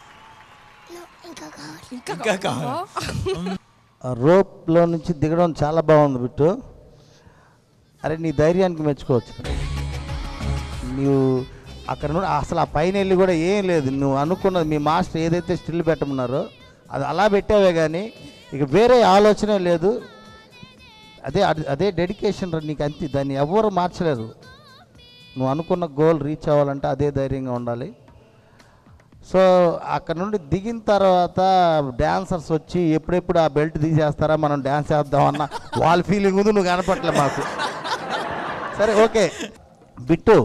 ఇంకా కావాలి. రోప్లో నుంచి దిగడం చాలా బాగుంది బిట్టు. అరే నీ ధైర్యానికి మెచ్చుకోవచ్చు. నువ్వు అక్కడ నుండి అసలు ఆ పైన వెళ్ళి కూడా ఏం లేదు, నువ్వు అనుకున్నది మీ మాస్టర్ ఏదైతే స్టిల్ పెట్టమన్నారో అది అలా పెట్టావే కానీ ఇక వేరే ఆలోచనే లేదు. అదే డెడికేషన్ నీకు, అంతే. దాన్ని ఎవరు మార్చలేరు. నువ్వు అనుకున్న గోల్ రీచ్ అవ్వాలంటే అదే ధైర్యంగా ఉండాలి. సో అక్కడ నుండి దిగిన తర్వాత డ్యాన్సర్స్ వచ్చి ఎప్పుడెప్పుడు ఆ బెల్ట్ తీసేస్తారా మనం డ్యాన్స్ చేద్దామన్న వాళ్ళ ఫీలింగ్ ఉంది, నువ్వు కనపట్లే మాకు. సరే ఓకే బిట్టు,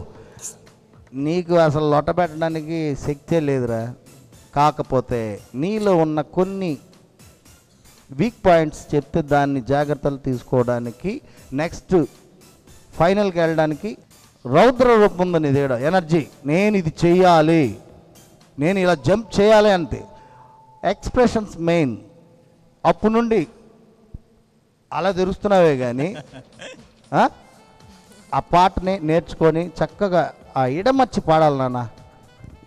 నీకు అసలు లొట్ట పెట్టడానికి శక్తే లేదురా. కాకపోతే నీలో ఉన్న కొన్ని వీక్ పాయింట్స్ చెప్తే దాన్ని జాగ్రత్తలు తీసుకోవడానికి నెక్స్ట్ ఫైనల్కి వెళ్ళడానికి రౌద్ర రూపం ఉంది నీ దగ్గర. ఎనర్జీ, నేను ఇది చెయ్యాలి, నేను ఇలా జంప్ చేయాలి అంతే. Expressions main. అప్పుడు నుండి అలా తెరుస్తున్నావే కానీ ఆ పాటని నేర్చుకొని చక్కగా ఆ ఇడమర్చి పాడాలి నాన్న.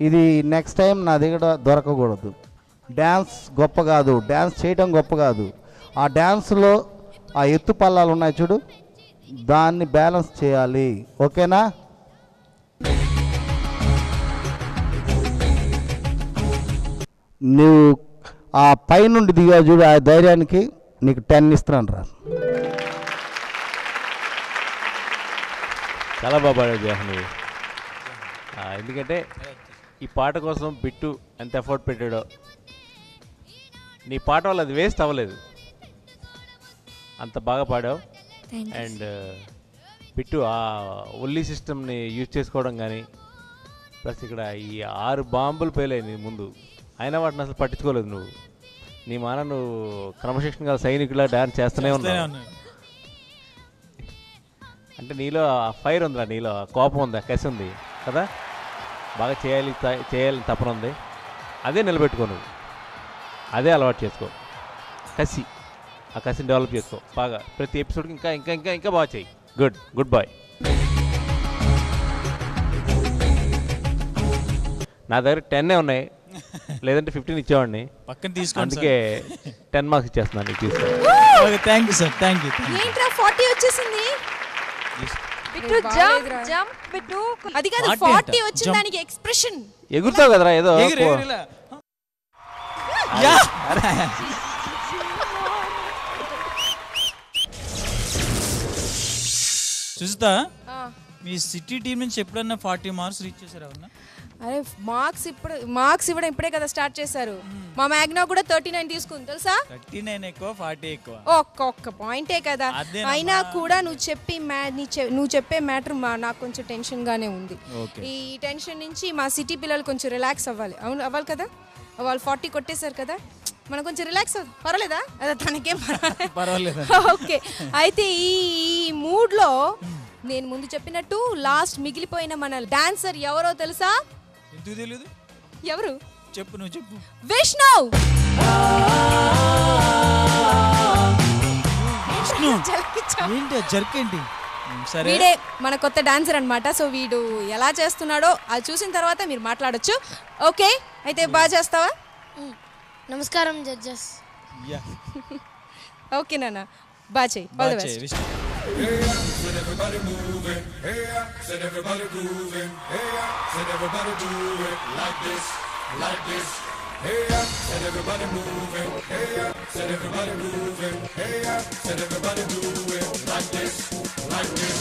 ఇది నెక్స్ట్ టైం నా దగ్గర దొరకకూడదు. డ్యాన్స్ గొప్ప కాదు, డ్యాన్స్ చేయడం గొప్ప కాదు. ఆ డ్యాన్స్లో ఆ ఎత్తు పల్లాలు ఉన్నాయి చూడు, దాన్ని బ్యాలెన్స్ చేయాలి. ఓకేనా? నువ్వు ఆ పైనుండి దిగా చూడు, ఆ ధైర్యానికి నీకు 10 ఇస్తున్నాను రా. చాలా బాగా పాడావు జాహ్నవి. ఎందుకంటే ఈ పాట కోసం బిట్టు ఎంత ఎఫర్ట్ పెట్టాడో, నీ పాట వల్ల అది వేస్ట్ అవ్వలేదు, అంత బాగా పాడావు. అండ్ బిట్టు ఆ ఒల్లీ సిస్టమ్ని యూజ్ చేసుకోవడం కానీ, ప్లస్ ఇక్కడ ఈ 6 బాంబులు పేలాయి నీ ముందు, అయినా వాటిని అసలు పట్టించుకోలేదు నువ్వు. నీ మాన నువ్వు క్రమశిక్షణగా సైనికులా డాన్స్ చేస్తూనే ఉన్నావు. అంటే నీలో ఆ ఫైర్ ఉందిరా, నీలో కోపం ఉంది, కసి ఉంది కదా, బాగా చేయాలని తపన ఉంది. అదే నిలబెట్టుకో, నువ్వు అదే అలవాటు చేసుకో. కసి, ఆ కసిని డెవలప్ చేసుకో బాగా. ప్రతి ఎపిసోడ్కి ఇంకా ఇంకా ఇంకా ఇంకా బాగా చేయి. Good boy. నా దగ్గర 10 ఉన్నాయి, లేదంటే 15 ఇచ్చేవాడిని. పక్కన తీసుకోండి, అందుకే 10 మార్క్స్ ఇచ్చేస్తున్నాను నీకు. తీసుకో. Thank you sir, thank you. ఏంట్రా 40 వచ్చేసింది? Bit jump bit. అది కాదు 40 వచ్చిన దానికి ఎక్స్ప్రెషన్. ఎగురుతావు కదరా ఏదో. చూస్తా మీ సిటీ టీం నుంచి ఎప్పుడన్నా 40 మార్క్స్ రీచ్ చేశారు అవునా? అరే మార్క్స్ ఇవ్వడం ఇప్పుడే కదా స్టార్ట్ చేశారు. మా మ్యాగ్నా కూడా 39 తీసుకుంది తెలుసా? 39 ఎక్కువ 40 ఎక్కువ, ఒక్క పాయింటే కదా. అయినా కూడా నువ్వు చెప్పే మ్యాటర్ నాకు కొంచెం టెన్షన్ గానే ఉంది. ఈ టెన్షన్ నుంచి మా సిటీ పిల్లలు కొంచెం రిలాక్స్ అవ్వాలి. అవును అవ్వాలి కదా, వాళ్ళు 40 కొట్టేశారు కదా, మనం కొంచెం రిలాక్స్ అవ్వాలి. పర్వాలేదా? అదే తనకేం పర్వాలేదు. ఓకే, అయితే ఈ మూడ్లో నేను ముందు చెప్పినట్టు లాస్ట్ మిగిలిపోయిన మన డాన్సర్ ఎవరో తెలుసా? ఎందుకు తెలియదు? ఎవరు చెప్పు, నువ్వు చెప్పు. విష్ణు. జర్కేంటి? వీడే మన కొత్త డాన్సర్ అన్నమాట. సో వీడు ఎలా చేస్తున్నాడో అది చూసిన తర్వాత మీరు మాట్లాడొచ్చు. ఓకే, అయితే బాగా చేస్తావా? నమస్కారం జడ్జెస్. ఓకే నాన్న, బాగా చేయి. All the best. Vishnu. Said everybody moving, hey yeah. Said everybody grooving, hey yeah. Said everybody do it like this, like this, hey yeah. Said everybody moving, hey yeah. Said everybody grooving, hey yeah. Said everybody do it like this, like this.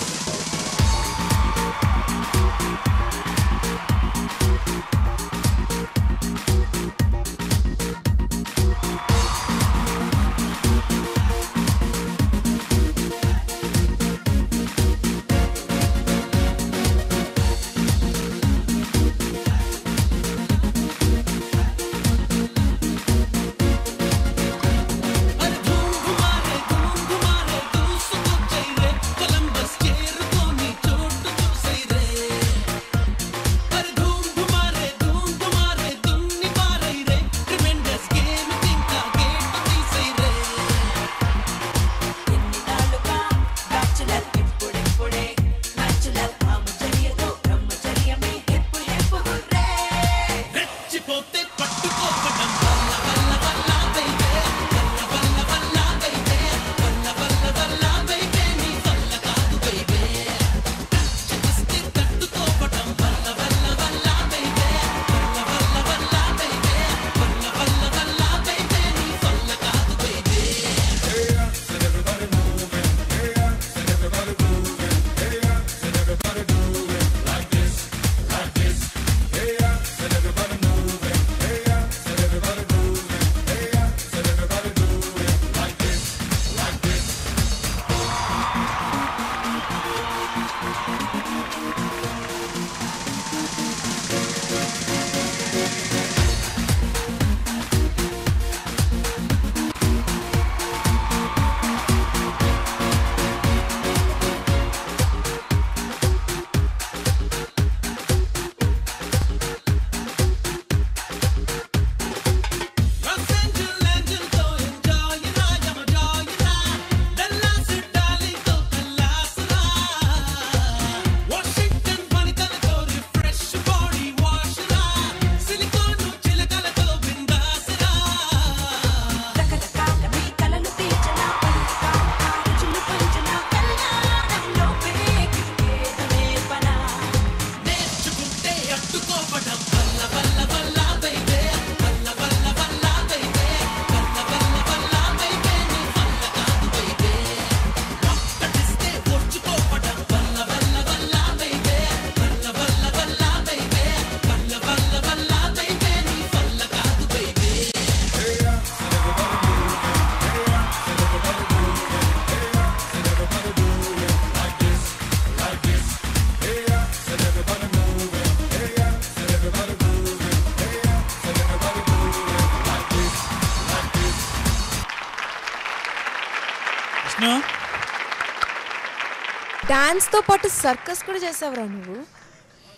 డాన్స్తో పాటు circus కూడా చేసావురా నువ్వు.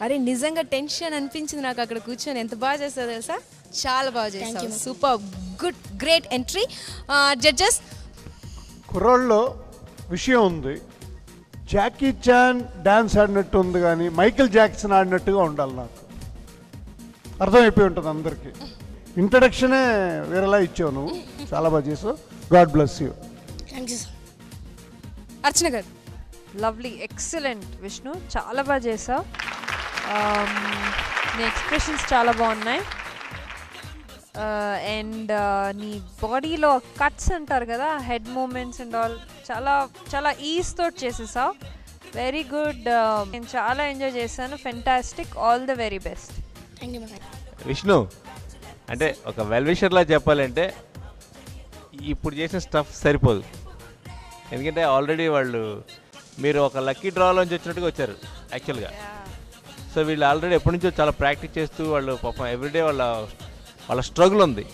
అరే నిజంగా tension అనిపించింది నాకు అక్కడ కూర్చొని. ఎంత బాగా చేస్తావు తెలుసా, చాలా బాగా చేస్తావు. Super, good, great entry. Judges, కుర్రోళ్ళలో విషయం ఉంది. జాకీ చాన్ డ్యాన్స్ ఆడినట్టు ఉంది కానీ మైకేల్ జాక్సన్ ఆడినట్టుగా ఉండాలి. నాకు అర్థమైపోయి ఉంటుంది అందరికీ. ఇంట్రడక్షనే వేరేలా ఇచ్చావు నువ్వు. చాలా బాగా చేసావు. God bless you. అర్చన గారు. లవ్లీ, ఎక్సలెంట్ విష్ణు, చాలా బాగా చేసావు. నీ ఎక్స్ప్రెషన్స్ చాలా బాగున్నాయి. అండ్ నీ బాడీలో కట్స్ అంటారు కదా, హెడ్ మూమెంట్స్ అండ్ ఆల్ చాలా చాలా ఈజ్ తోటి చేసేసావు. Very good. నేను చాలా ఎంజాయ్ చేశాను. Fantastic. All the very best. Vishnu, అంటే ఒక వెల్ విషర్లా చెప్పాలంటే ఇప్పుడు చేసిన స్టఫ్ సరిపోదు. ఎందుకంటే ఆల్రెడీ వాళ్ళు మీరు ఒక లక్కీ డ్రాలోంచి వచ్చినట్టుగా వచ్చారు యాక్చువల్గా. సో వీళ్ళు ఆల్రెడీ ఎప్పటి నుంచో చాలా ప్రాక్టీస్ చేస్తూ వాళ్ళు పాపం ఎవ్రీడే వాళ్ళ స్ట్రగుల్ ఉంది.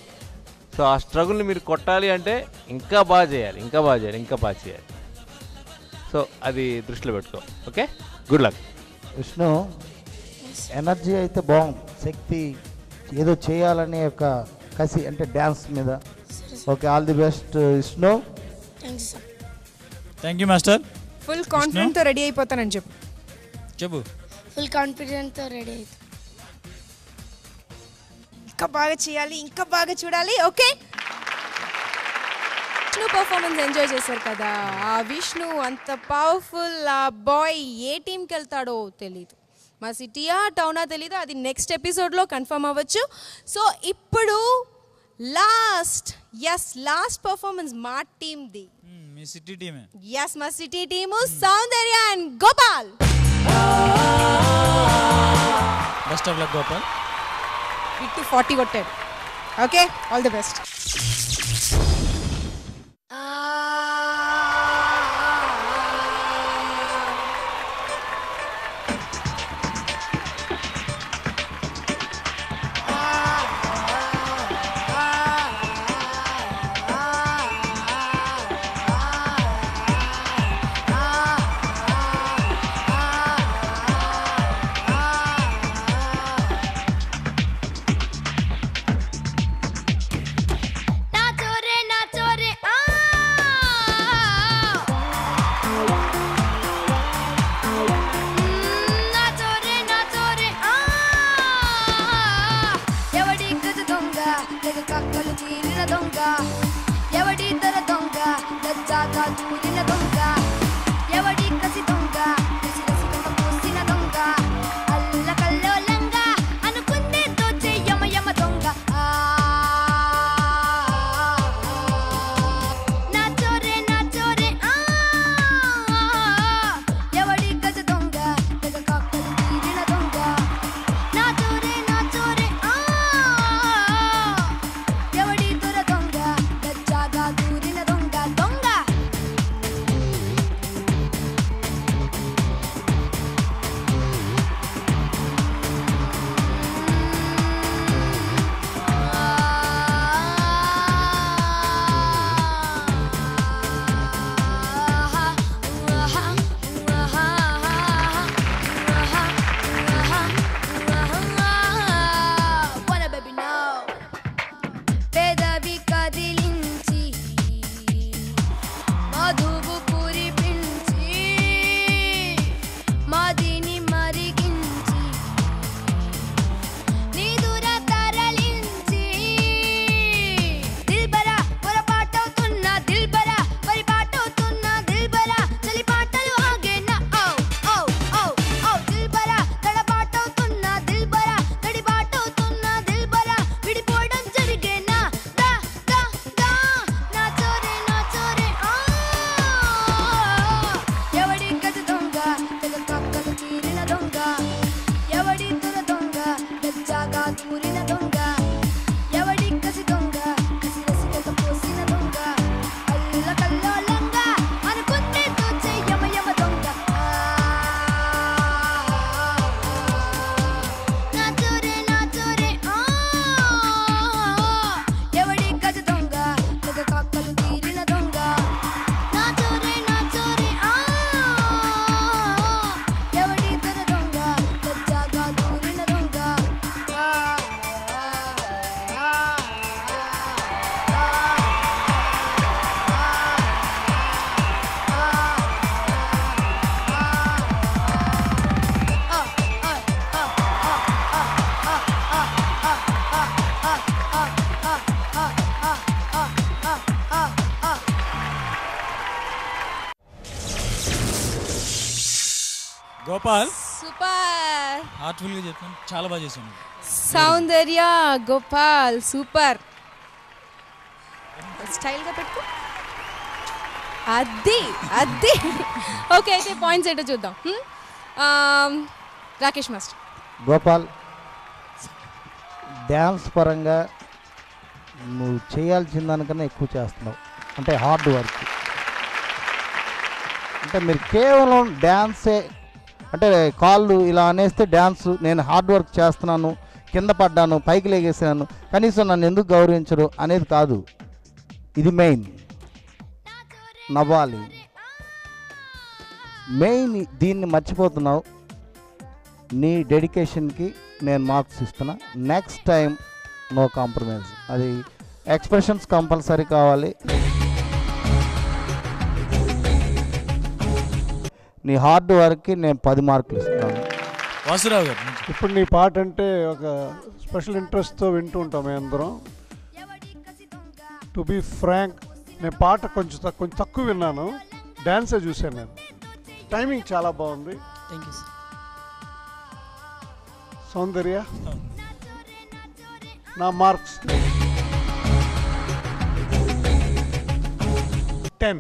సో ఆ స్ట్రగుల్ని మీరు కొట్టాలి అంటే ఇంకా బాగా చేయాలి, ఇంకా బాగా చేయాలి, ఇంకా బాగా చేయాలి. సో అది దృష్టిలో పెట్టుకో. Okay, good luck. Vishnu, energy అయితే బాగుంది. శక్తి, ఏదో చేయాలనే ఒక కసి, అంటే డ్యాన్స్ మీద. Okay, all the best Vishnu. Thank you master. Full కాన్ఫిడెంట్తో రెడీ అయిపోతానని చెప్పు. ఫుల్ కాన్ఫిడెంట్తో రెడీ అవుతా. ఇంకా బాగా చేయాలి, ఇంకా బాగా చూడాలి. ఓకే, విష్ణు పర్ఫార్మెన్స్ ఎంజాయ్ చేశారు కదా. ఆ విష్ణు అంత పవర్ఫుల్ ఆ బాయ్ ఏ టీంకి వెళ్తాడో తెలీదు. మా సిటీయా టౌనా తెలీదు, అది నెక్స్ట్ ఎపిసోడ్లో కన్ఫర్మ్ అవ్వచ్చు. సో ఇప్పుడు లాస్ట్ పర్ఫార్మెన్స్ మా టీమ్ది. మీ సిటీ టీమే. ఎస్, మా city team Soundarya and Gopal. Best of luck Gopal. Vittu 40 కొట్టాడు. Okay, all the best. Gopal super, heartful గా చెప్పాను, చాలా బాగా చేశాను. సౌందర్య గోపాల్ సూపర్. స్టైల్ గా పెట్టుకో, అది అది. ఓకే, అయితే పాయింట్స్ ఏంటో చూద్దాం. రాకేష్ మాస్టర్. గోపాల్, డ్యాన్స్ పరంగా నువ్వు చేయాల్సిన దానికన్నా ఎక్కువ చేస్తున్నావు. అంటే హార్డ్ వర్క్. అంటే మీరు కేవలం డ్యాన్సే, అంటే కాళ్ళు ఇలా అనేస్తే డ్యాన్స్, నేను హార్డ్ వర్క్ చేస్తున్నాను, కింద పడ్డాను, పైకి లేగేసాను, కనీసం నన్ను ఎందుకు గౌరవించరు అనేది కాదు. ఇది మెయిన్ నవ్వాలి. మెయిన్ దీన్ని మర్చిపోతున్నావు. నీ డెడికేషన్కి నేను మార్క్స్ ఇస్తున్నా. Next time no compromise. అది ఎక్స్ప్రెషన్స్ కంపల్సరీ కావాలి. నీ హార్డ్ వర్క్కి నేను 10 మార్కులు ఇస్తున్నాను. వాసురావు గారు, ఇప్పుడు నీ పాట అంటే ఒక స్పెషల్ ఇంట్రెస్ట్తో వింటూ ఉంటాం మేము అందరం. టు బీ ఫ్రాంక్, నేను పాట కొంచెం తక్కువ విన్నాను, డ్యాన్సే చూశాను నేను. టైమింగ్ చాలా బాగుంది. Thank you sir. సౌందర్య నా marks 10.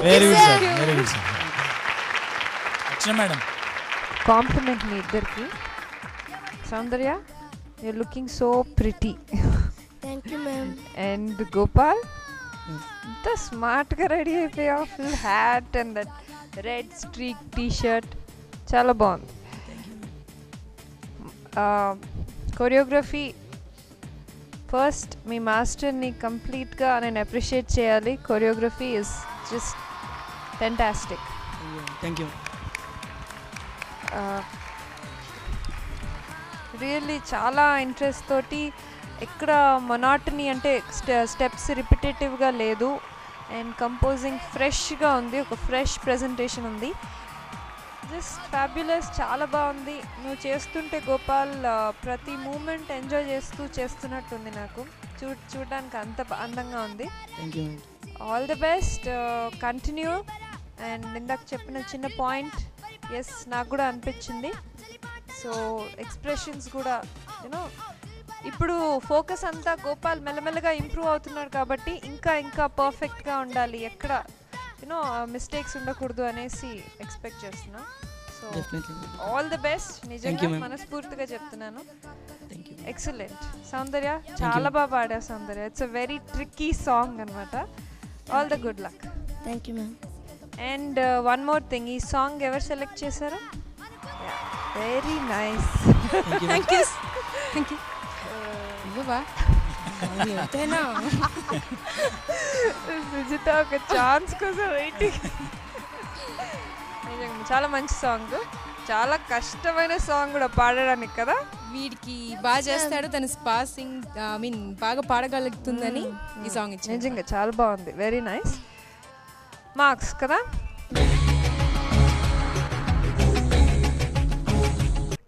Very good sir, very good sir. Archana madam, compliment మీ ఇద్దరికి. Soundarya, you're looking so pretty. Thank you, ma'am. And Gopal, the smart ga ready అయిపోయా, full hat and that red streak t-shirt. చాలా బాగుంది. Choreography first మీ మాస్టర్ని కంప్లీట్గా నేను appreciate చేయాలి. Choreography is just fantastic. Thank you. Really చాలా ఇంట్రెస్ట్ తోటి, ఎక్కడ మొనాటనీ అంటే స్టెప్స్ రిపిటేటివ్గా లేదు. అండ్ కంపోజింగ్ ఫ్రెష్గా ఉంది, ఒక ఫ్రెష్ ప్రజెంటేషన్ ఉంది. జస్ట్ ఫ్యాబ్యులస్, చాలా బాగుంది. నువ్వు చేస్తుంటే గోపాల్ ప్రతి మూమెంట్ ఎంజాయ్ చేస్తూ చేస్తున్నట్టుంది నాకు. చూడడానికి అంత అందంగా ఉంది. All the best, continue. And ఇందాక చెప్పిన చిన్న పాయింట్, ఎస్ నాకు కూడా అనిపించింది. సో ఎక్స్ప్రెషన్స్ కూడా యూనో ఇప్పుడు ఫోకస్ అంతా గోపాల్ మెల్లమెల్లగా ఇంప్రూవ్ అవుతున్నాడు కాబట్టి ఇంకా ఇంకా పర్ఫెక్ట్గా ఉండాలి, ఎక్కడ యూనో మిస్టేక్స్ ఉండకూడదు అనేసి ఎక్స్పెక్ట్ చేస్తున్నా. సో ఆల్ ది బెస్ట్, నిజంగా మనస్ఫూర్తిగా చెప్తున్నాను. ఎక్సలెంట్ సౌందర్య, చాలా బాగా పాడా Soundarya. It's a very tricky song అనమాట. All the good luck. Thank you ma'am. And one more thing, ఈ సాంగ్ ఎవరు సెలెక్ట్ చేశారు? Very nice. Thank you. Thank you. Sujitha ఒక ఛాన్స్ కోసం వెయిటింగ్. చాలా మంచి సాంగ్, చాలా కష్టమైన సాంగ్ కూడా పాడడానికి కదా. వీడికి బాగా చేస్తాడు, తన పాసింగ్ బాగా పాడగలుగుతుందని ఈ సాంగ్ ఇచ్చింది. నిజంగా చాలా బాగుంది, వెరీ నైస్. మార్క్స్ కదా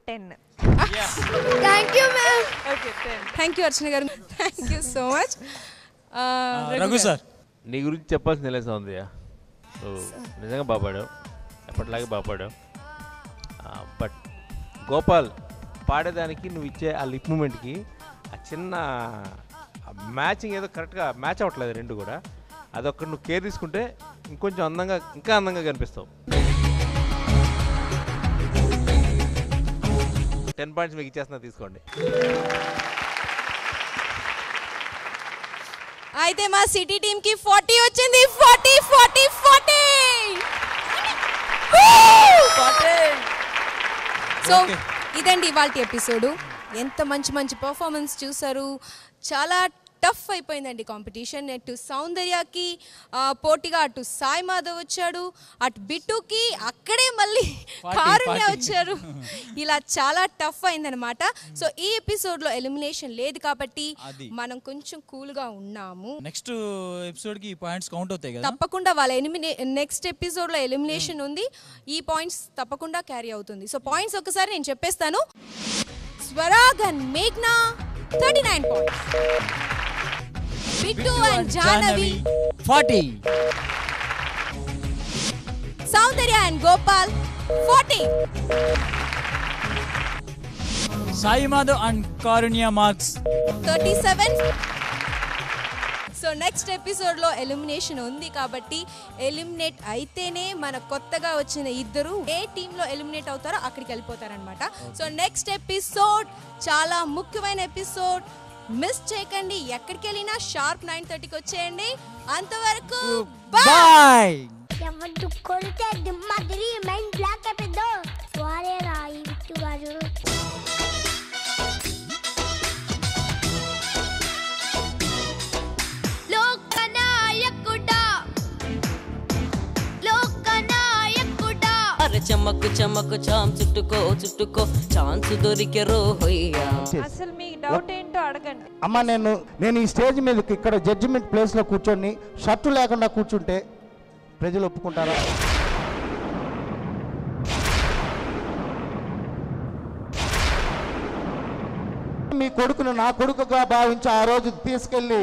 10. Thank you ma'am. Okay 10. Thank you Archana garu, thank you so much. Raghu sir, నీ గురించి చెప్పాల్సింది లేదు సౌందర్య. సో నిజంగా బాగా పాడావు, ఎప్పటిలాగే బాగా పాడావు. బట్ గోపాల్ పాడేదానికి నువ్వు ఇచ్చే ఆ లిప్ మూమెంట్కి ఆ చిన్న మ్యాచింగ్ ఏదో కరెక్ట్గా మ్యాచ్ అవ్వట్లేదు రెండు కూడా. అదొక్కటి నువ్వు కేర్ తీసుకుంటే ఇంకొంచెం అందంగా, ఇంకా అందంగా కనిపిస్తావు. 10 పాయింట్స్ మీకు ఇచ్చేస్తున్నా, తీసుకోండి. అయితే మా సిటీ టీమ్ కి 40 వచ్చింది. 40 40 40. సో ఇదండి ఇవాల్టి ఎపిసోడు. ఎంత మంచి మంచి పర్ఫార్మెన్స్ చూసారు. చాలా టఫ్ అయిపోయిందండి కాంపిటీషన్. అటు సౌందర్యకి పోటీగా అటు సాయి మాధవ్ వచ్చాడు, అటు బిట్టుకి అక్కడే మళ్ళీ కారుణ్య వచ్చారు. ఇలా చాలా టఫ్ అయిందనమాట. సో ఈ ఎపిసోడ్లో ఎలిమినేషన్ లేదు కాబట్టి మనం కొంచెం కూల్గా ఉన్నాము. నెక్స్ట్ ఎపిసోడ్ కి పాయింట్స్ కౌంట్ అవుతాయి కదా. తప్పకుండా వాళ్ళ నెక్స్ట్ ఎపిసోడ్లో ఎలిమినేషన్ ఉంది. ఈ పాయింట్స్ తప్పకుండా క్యారీ అవుతుంది. సో పాయింట్స్ ఒకసారి నేను చెప్పేస్తాను. Swarag and మేఘ్నా 39 points. Bittu and Jahnavi 40. Soundarya and Gopal 40. Sai Madhav and Karunya marks 37. So next ఎపిసోడ్లో ఎలిమినేషన్ ఉంది కాబట్టి ఎలిమినేట్ అయితేనే మన కొత్తగా వచ్చిన ఇద్దరు ఏ టీంలో ఎలిమినేట్ అవుతారో అక్కడికి వెళ్ళిపోతారనమాట. సో నెక్స్ట్ ఎపిసోడ్ చాలా ముఖ్యమైన ఎపిసోడ్, మిస్ చేయకండి. ఎక్కడికి వెళ్ళినా షార్ప్ 9:30కి వచ్చేయండి. అంతవరకు బాయ్. ఎవరు కొడితే దిమ్మదిరి మైండ్ బ్లాక్ అయిపోద్దో వారే రాయి బిట్టు గారు. చమకు చమకు చాం చుట్టుకో చుట్టుకో ఛాన్స్ దొరికే రోయ్యా. అసలు మీ డౌట్ ఏంటో అడగండి. అమ్మ, నేను ఈ స్టేజ్ మీదకి ఇక్కడ జడ్జిమెంట్ ప్లేస్లో కూర్చొని షర్టు లేకుండా కూర్చుంటే ప్రజలు ఒప్పుకుంటారా? మీ కొడుకును నా కొడుకుగా భావించి ఆ రోజు తీసుకెళ్ళి